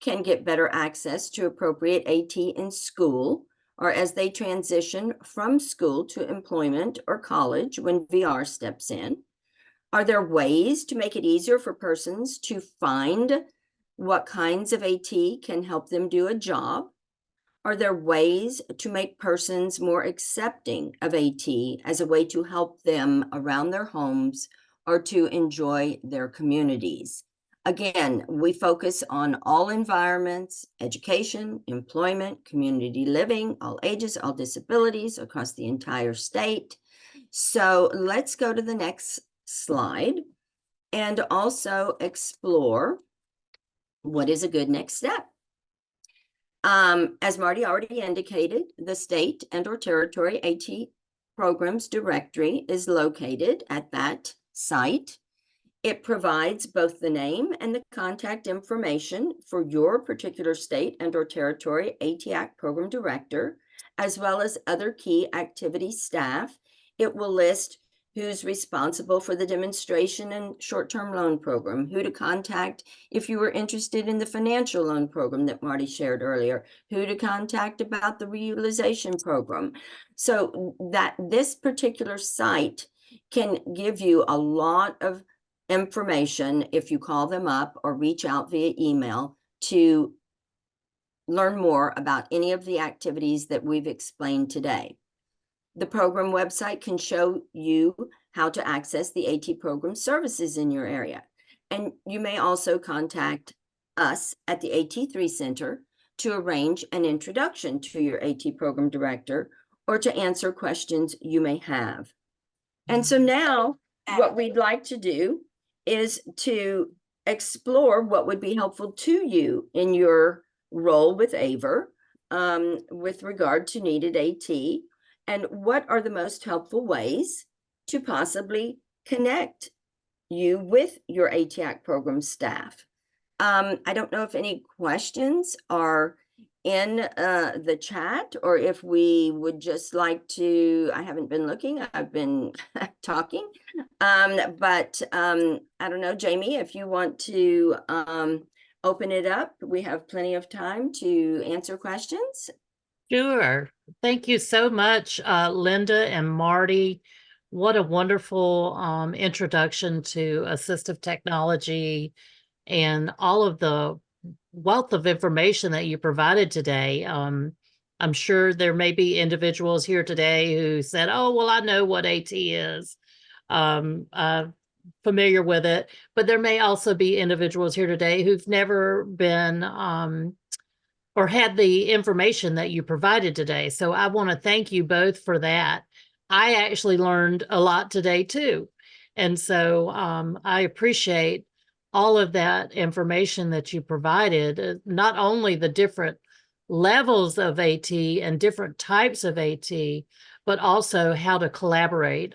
can get better access to appropriate AT in school or as they transition from school to employment or college when VR steps in? Are there ways to make it easier for persons to find what kinds of AT can help them do a job? Are there ways to make persons more accepting of AT as a way to help them around their homes or to enjoy their communities? Again, we focus on all environments, education, employment, community living, all ages, all disabilities across the entire state. So let's go to the next slide and also explore what is a good next step. As Marty already indicated, the state and/or territory AT programs directory is located at that site. It provides both the name and the contact information for your particular state and/or territory ATAC program director, as well as other key activity staff. It will list who's responsible for the demonstration and short-term loan program, who to contact if you were interested in the financial loan program that Marty shared earlier, who to contact about the reutilization program. So that this particular site can give you a lot of information if you call them up or reach out via email to learn more about any of the activities that we've explained today. The program website can show you how to access the AT program services in your area. And you may also contact us at the AT3 Center to arrange an introduction to your AT program director or to answer questions you may have. And so now what we'd like to do is to explore what would be helpful to you in your role with AVER with regard to needed AT, and what are the most helpful ways to possibly connect you with your ATAC program staff. I don't know if any questions are in the chat, or if we would just like to, I haven't been looking, I've been talking, but I don't know, Jamie, if you want to open it up, we have plenty of time to answer questions. Sure. Thank you so much, Linda and Marty. What a wonderful introduction to assistive technology and all of the wealth of information that you provided today. I'm sure there may be individuals here today who said, oh, well, I know what AT is, familiar with it, but there may also be individuals here today who've never been or had the information that you provided today. So I want to thank you both for that. I actually learned a lot today too. And so I appreciate all of that information that you provided, not only the different levels of AT and different types of AT, but also how to collaborate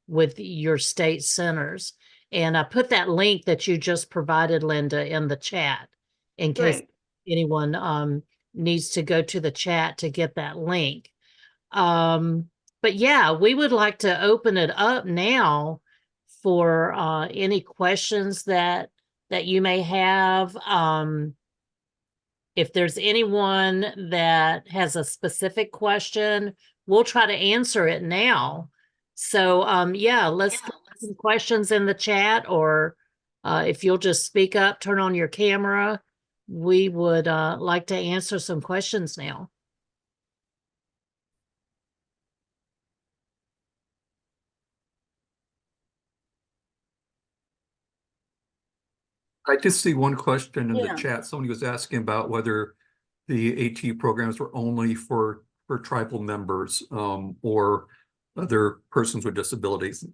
with your state centers. And I put that link that you just provided, Linda, in the chat in case anyone needs to go to the chat to get that link. But yeah, we would like to open it up now for any questions that you may have. If there's anyone that has a specific question, we'll try to answer it now. So yeah, let's put some questions in the chat, or if you'll just speak up, turn on your camera. We would like to answer some questions now. I did see one question in Yeah. the chat. Somebody was asking about whether the AT programs were only for tribal members or other persons with disabilities.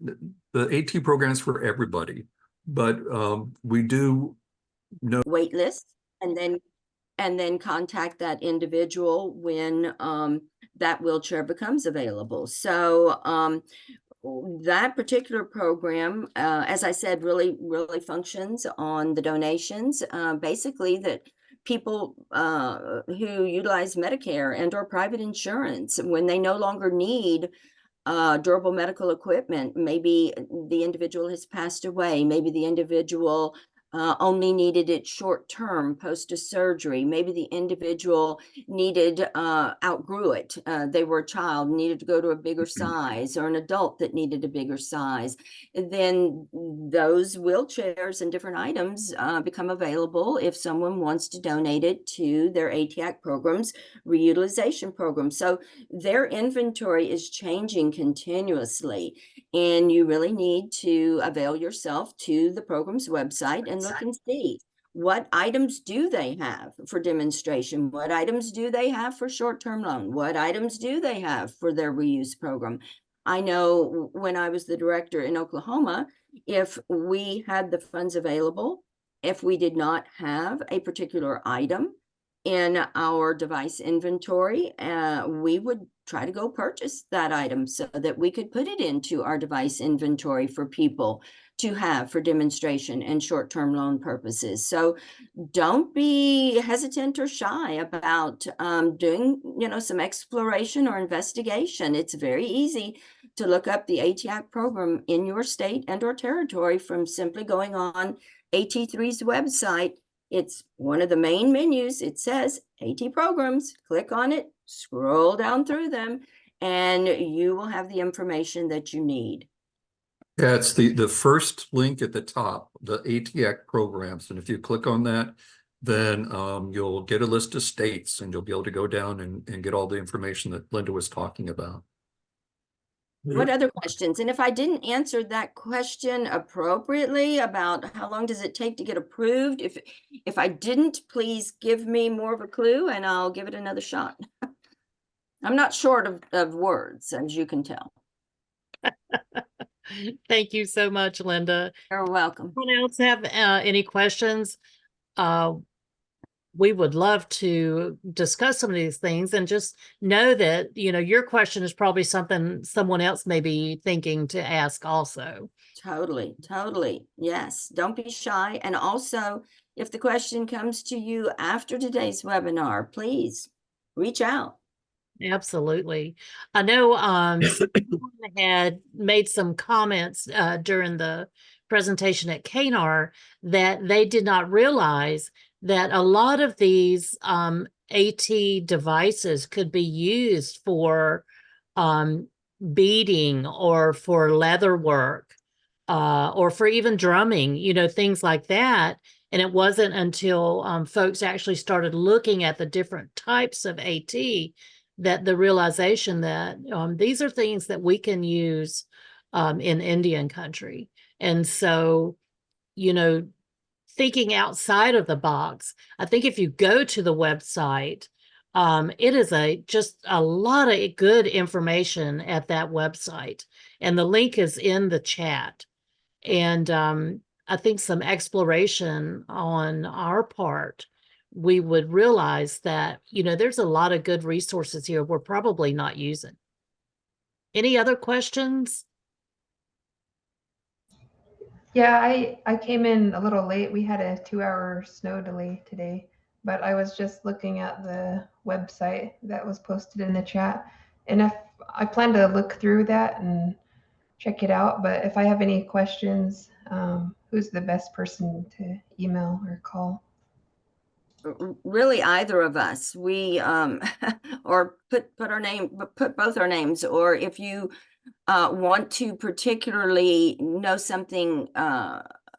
The AT program is for everybody, but we do know wait list, and then contact that individual when that wheelchair becomes available. So that particular program, as I said, really functions on the donations, basically that people who utilize Medicare and or private insurance, when they no longer need durable medical equipment, maybe the individual has passed away, maybe the individual only needed it short term post a surgery. Maybe the individual needed, outgrew it. They were a child, needed to go to a bigger size, or an adult that needed a bigger size. Then those wheelchairs and different items become available if someone wants to donate it to their ATAC programs, reutilization program. So their inventory is changing continuously, and you really need to avail yourself to the program's website and look and see what items do they have for demonstration, what items do they have for short-term loan, what items do they have for their reuse program. I know when I was the director in Oklahoma, if we had the funds available, if we did not have a particular item in our device inventory, we would try to go purchase that item so that we could put it into our device inventory for people to have for demonstration and short-term loan purposes. So don't be hesitant or shy about doing, some exploration or investigation. It's very easy to look up the ATAC program in your state and or territory from simply going on AT3's website. It's one of the main menus. It says AT programs. Click on it, scroll down through them, and you will have the information that you need. Yeah, it's the first link at the top, the ATAC programs. And if you click on that, then you'll get a list of states and you'll be able to go down and get all the information that Linda was talking about. What other questions? And if I didn't answer that question appropriately about how long does it take to get approved, if I didn't, please give me more of a clue and I'll give it another shot. I'm not short of words, as you can tell. Thank you so much, Linda. You're welcome. Anyone else have any questions? We would love to discuss some of these things, and just know that, your question is probably something someone else may be thinking to ask also. Totally, totally. Yes. Don't be shy. And also, if the question comes to you after today's webinar, please reach out. Absolutely. I know someone had made some comments during the presentation at KNAR that they did not realize that a lot of these AT devices could be used for beading or for leather work or for even drumming, things like that. And it wasn't until folks actually started looking at the different types of AT that the realization that these are things that we can use in Indian country. And so, thinking outside of the box, I think if you go to the website, it is just a lot of good information at that website. And the link is in the chat. And I think some exploration on our part, we would realize that, there's a lot of good resources here we're probably not using. Any other questions? Yeah, I came in a little late. We had a 2-hour snow delay today, but I was just looking at the website that was posted in the chat. And if I plan to look through that and check it out, but if I have any questions, who's the best person to email or call? Really, either of us. We or put both our names, or if you want to particularly know something,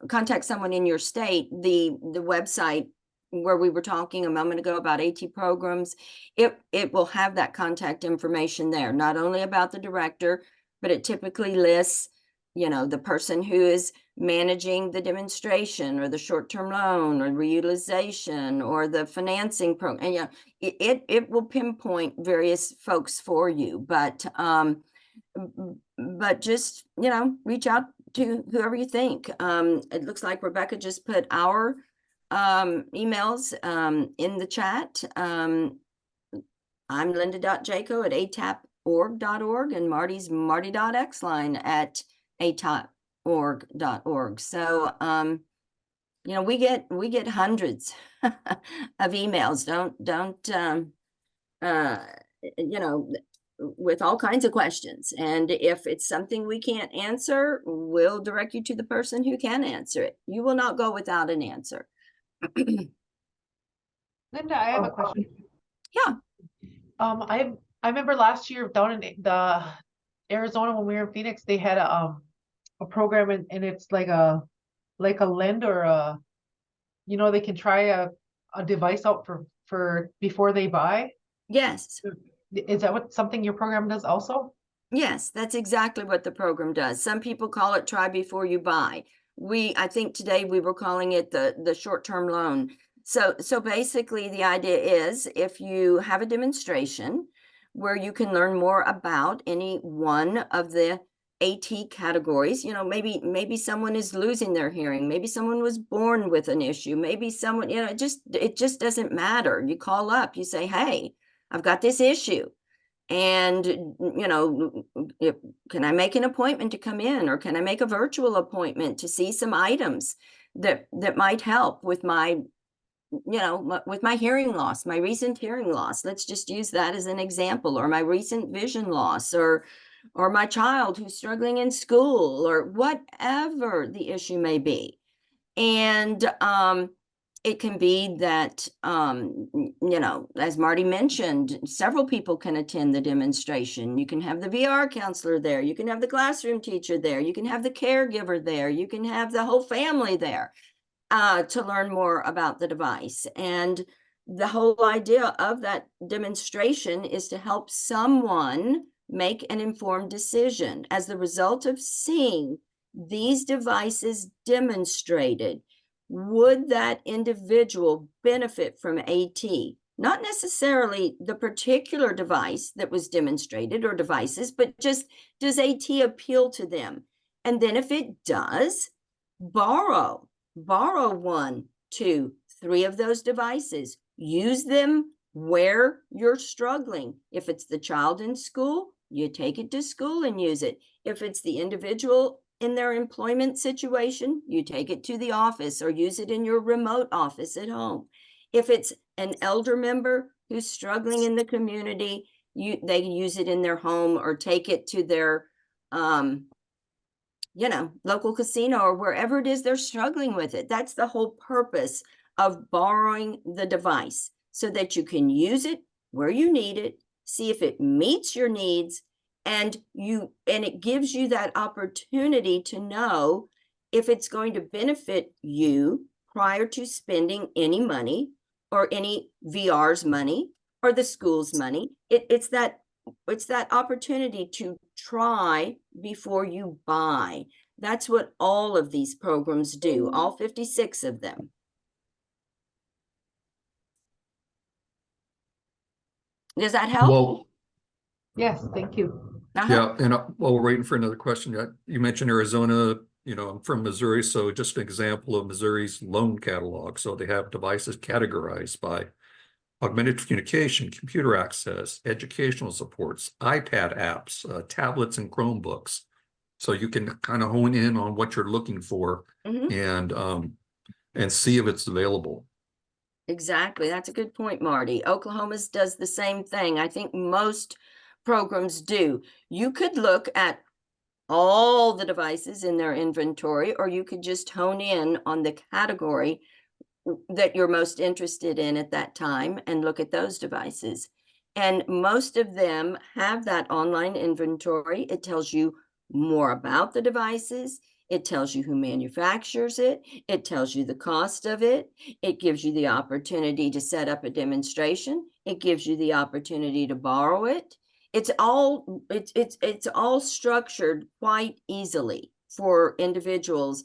contact someone in your state. The website where we were talking a moment ago about AT programs, it will have that contact information there, not only about the director, but it typically lists, the person who is managing the demonstration or the short-term loan or reutilization or the financing program. And it will pinpoint various folks for you, but just, reach out to whoever you think. It looks like Rebecca just put our emails in the chat. I'm linda.jaco@atap.org.org, and Marty's marty.xline@atap.org.org. So, we get hundreds of emails. Don't with all kinds of questions. And if it's something we can't answer, we'll direct you to the person who can answer it. You will not go without an answer. Linda, I have a question. Yeah. I remember last year down in the Arizona when we were in Phoenix, they had a program and it's like a lend or they can try a device out for before they buy. Yes. Is that something your program does also? Yes, that's exactly what the program does. Some people call it try before you buy. I think today we were calling it the short-term loan. So basically the idea is if you have a demonstration, where you can learn more about any one of the AT categories. You know, maybe someone is losing their hearing, maybe someone was born with an issue, maybe someone, you know, it just doesn't matter. You call up, you say, hey, I've got this issue. And, you know, can I make an appointment to come in, or can I make a virtual appointment to see some items that might help with my, you know, with my hearing loss, my recent hearing loss. Let's just use that as an example, or my recent vision loss, or my child who's struggling in school, or whatever the issue may be. And it can be that, you know, as Marty mentioned, several people can attend the demonstration. You can have the VR counselor there. You can have the classroom teacher there. You can have the caregiver there. You can have the whole family there to learn more about the device. And the whole idea of that demonstration is to help someone make an informed decision as the result of seeing these devices demonstrated. Would that individual benefit from AT? Not necessarily the particular device that was demonstrated or devices, but just, does AT appeal to them? And then if it does, borrow 1, 2, 3 of those devices. Use them where you're struggling. If it's the child in school, you take it to school and use it. If it's the individual in their employment situation, you take it to the office or use it in your remote office at home. If it's an elder member who's struggling in the community, they use it in their home or take it to their you know, local casino or wherever it is they're struggling with it. That's the whole purpose of borrowing the device, so that you can use it where you need it, see if it meets your needs, and it gives you that opportunity to know if it's going to benefit you prior to spending any money, or any VR's money, or the school's money. It's that opportunity to try before you buy. That's what all of these programs do, all 56 of them. Does that help? Well, Yes, thank you. yeah, and while we're waiting for another question, you mentioned Arizona. You know, I'm from Missouri, so just an example of Missouri's loan catalog. So they have devices categorized by augmented communication, computer access, educational supports, iPad apps, tablets, and Chromebooks. So you can kind of hone in on what you're looking for and see if it's available. Exactly. That's a good point, Marty. Oklahoma's does the same thing. I think most programs do. You could look at all the devices in their inventory, or you could just hone in on the category that you're most interested in at that time and look at those devices. And most of them have that online inventory. It tells you more about the devices. It tells you who manufactures it. It tells you the cost of it. It gives you the opportunity to set up a demonstration. It gives you the opportunity to borrow it. It's all structured quite easily for individuals.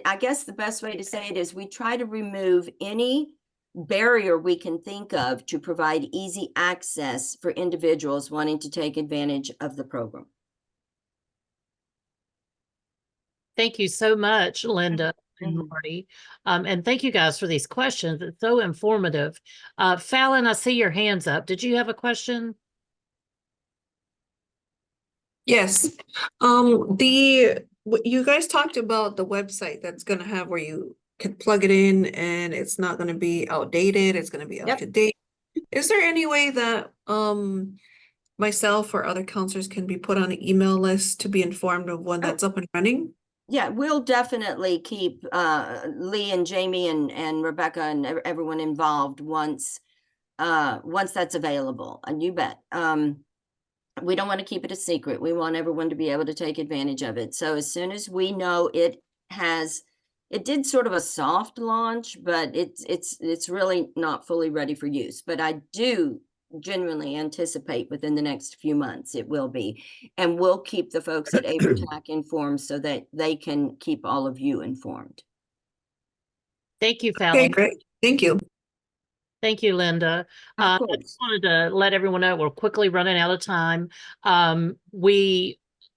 I guess the best way to say it is we try to remove any barrier we can think of to provide easy access for individuals wanting to take advantage of the program. Thank you so much, Linda and Marty. And thank you guys for these questions. It's so informative. Fallon, I see your hands up. Did you have a question? Yes. You guys talked about the website that's gonna have where you can plug it in and it's not gonna be outdated, it's gonna be up to date. Is there any way that myself or other counselors can be put on an email list to be informed of when that's up and running? Yeah, we'll definitely keep Lee and Jamie and Rebecca and everyone involved once that's available. And you bet. We don't want to keep it a secret. We want everyone to be able to take advantage of it. So as soon as we know it did sort of a soft launch, but it's really not fully ready for use. But I do genuinely anticipate within the next few months it will be. And we'll keep the folks at ABRTAC informed so that they can keep all of you informed. Thank you, Fallon. Okay, great. Thank you. Thank you, Linda. Of I course. just wanted to let everyone know we're quickly running out of time.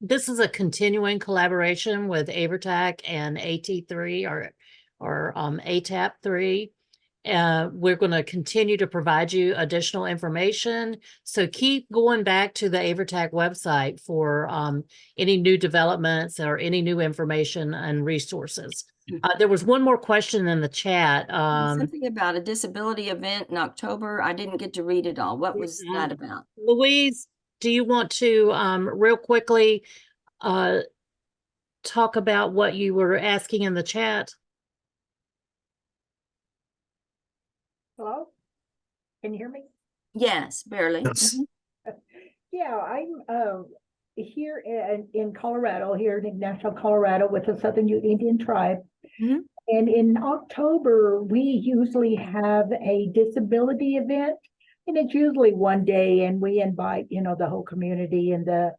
This is a continuing collaboration with AverTac and AT3 or ATAP3. We're going to continue to provide you additional information. So keep going back to the AverTac website for any new developments or any new information and resources. There was one more question in the chat. Something about a disability event in October. I didn't get to read it all. What was that about? Louise, do you want to real quickly talk about what you were asking in the chat? Hello? Can you hear me? Yes, barely. Yes. Mhm. Yeah, I'm here in Colorado, here in National Colorado with the Southern Ute Indian tribe. Mhm. And in October, we usually have a disability event, and it's usually one day, and we invite, the whole community and the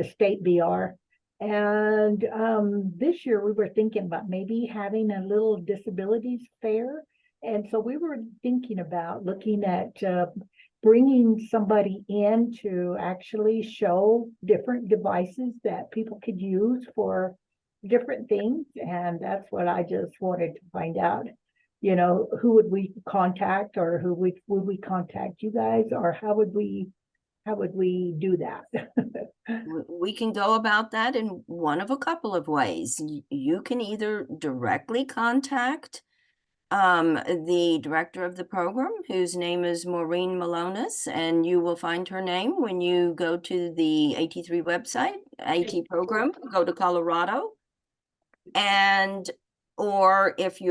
state VR. And this year we were thinking about maybe having a little disabilities fair. And so we were thinking about looking at bringing somebody in to actually show different devices that people could use for different things. And that's what I just wanted to find out. Who would we contact, or would we contact you guys, or how would we do that? We can go about that in one of a couple of ways. You can either directly contact the director of the program, whose name is Maureen Malonis, and you will find her name when you go to the AT3 website, AT program, go to Colorado. And, or if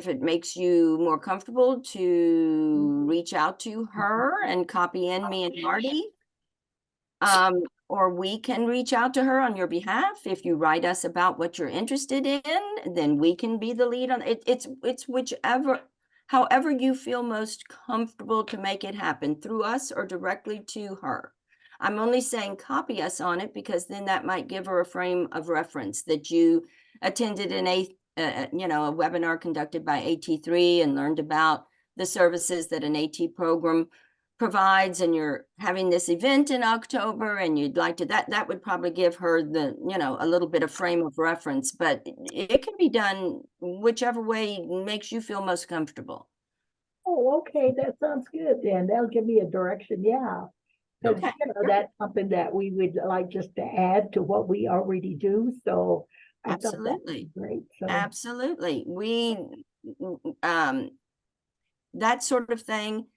it makes you more comfortable to reach out to her and copy in me and Marty, or we can reach out to her on your behalf. If you write us about what you're interested in, then we can be the lead on it. It's whichever, however you feel most comfortable to make it happen, through us or directly to her. I'm only saying copy us on it because then that might give her a frame of reference that you attended a webinar conducted by AT3 and learned about the services that an AT program provides, and you're having this event in October and you'd like to, that would probably give her the, a little bit of frame of reference, but it can be done whichever way makes you feel most comfortable. Oh, okay, that sounds good then. That'll give me a direction, yeah. Because Okay. that's something that we would like just to add to what we already do. So I thought that was Absolutely. great. So Absolutely. That sort of thing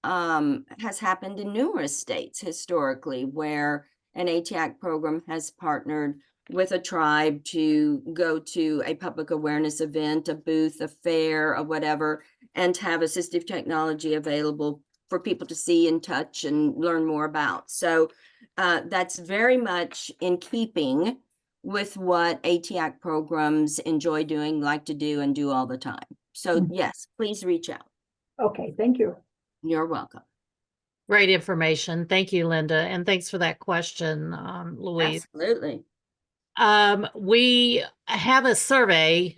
has happened in numerous states historically, where an ATAC program has partnered with a tribe to go to a public awareness event, a booth, a fair, or whatever, and have assistive technology available for people to see and touch and learn more about. So that's very much in keeping with what ATAC programs enjoy doing, like to do, and do all the time. So yes, please reach out. okay, thank you. You're welcome. Great information. Thank you, Linda. And thanks for that question, Louise. Absolutely. We have a survey.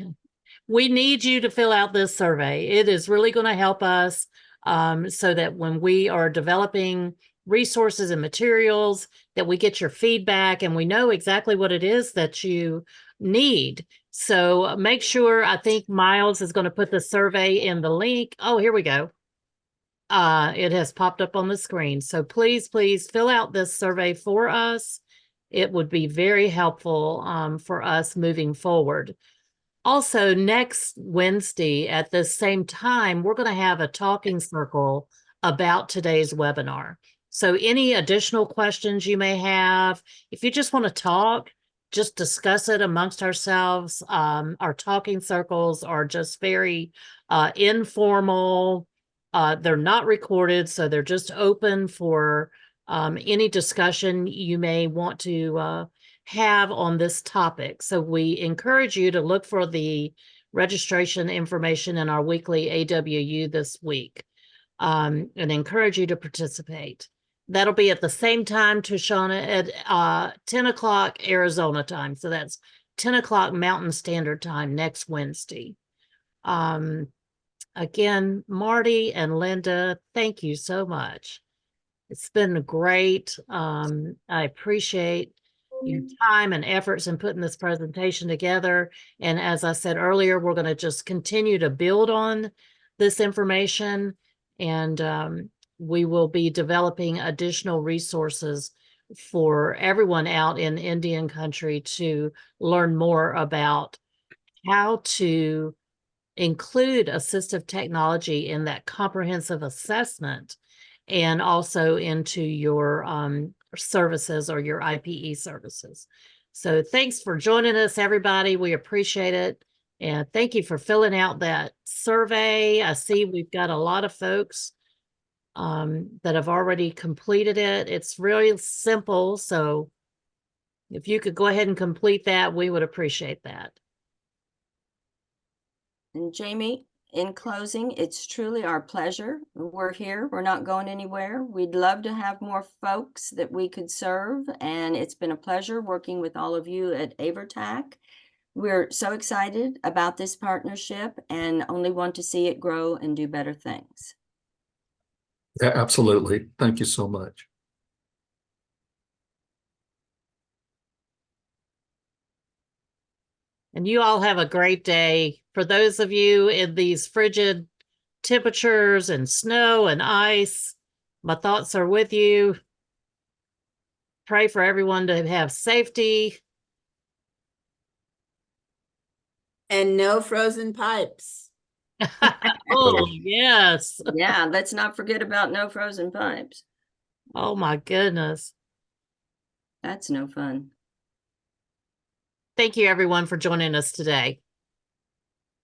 We need you to fill out this survey. It is really going to help us so that when we are developing resources and materials, that we get your feedback and we know exactly what it is that you need. So make sure, I think Miles is going to put the survey in the link. Oh, here we go. It has popped up on the screen. So please fill out this survey for us. It would be very helpful for us moving forward. Also, next Wednesday at the same time, we're going to have a talking circle about today's webinar. So any additional questions you may have, if you just want to talk, just discuss it amongst ourselves. Our talking circles are just very informal. They're not recorded, so they're just open for any discussion you may want to have on this topic. So we encourage you to look for the registration information in our weekly AWU this week and encourage you to participate. That'll be at the same time, Tushana, at 10 o'clock Arizona time. So that's 10 o'clock Mountain Standard Time next Wednesday. again, Marty and Linda, thank you so much. It's been great. I appreciate your time and efforts in putting this presentation together. And as I said earlier, we're going to just continue to build on this information, and we will be developing additional resources for everyone out in Indian country to learn more about how to include assistive technology in that comprehensive assessment and also into your services or your IPE services. So thanks for joining us, everybody. We appreciate it. And thank you for filling out that survey. I see we've got a lot of folks that have already completed it. It's really simple. So if you could go ahead and complete that, we would appreciate that. And Jamie, in closing, it's truly our pleasure. We're here. We're not going anywhere. We'd love to have more folks that we could serve. And it's been a pleasure working with all of you at AverTac. We're so excited about this partnership and only want to see it grow and do better things. Yeah, absolutely. Thank you so much. And you all have a great day. For those of you in these frigid temperatures and snow and ice, my thoughts are with you. Pray for everyone to have safety. And no frozen pipes. Oh, yes. Yeah, let's not forget about no frozen pipes. Oh, my goodness. That's no fun. Thank you, everyone, for joining us today.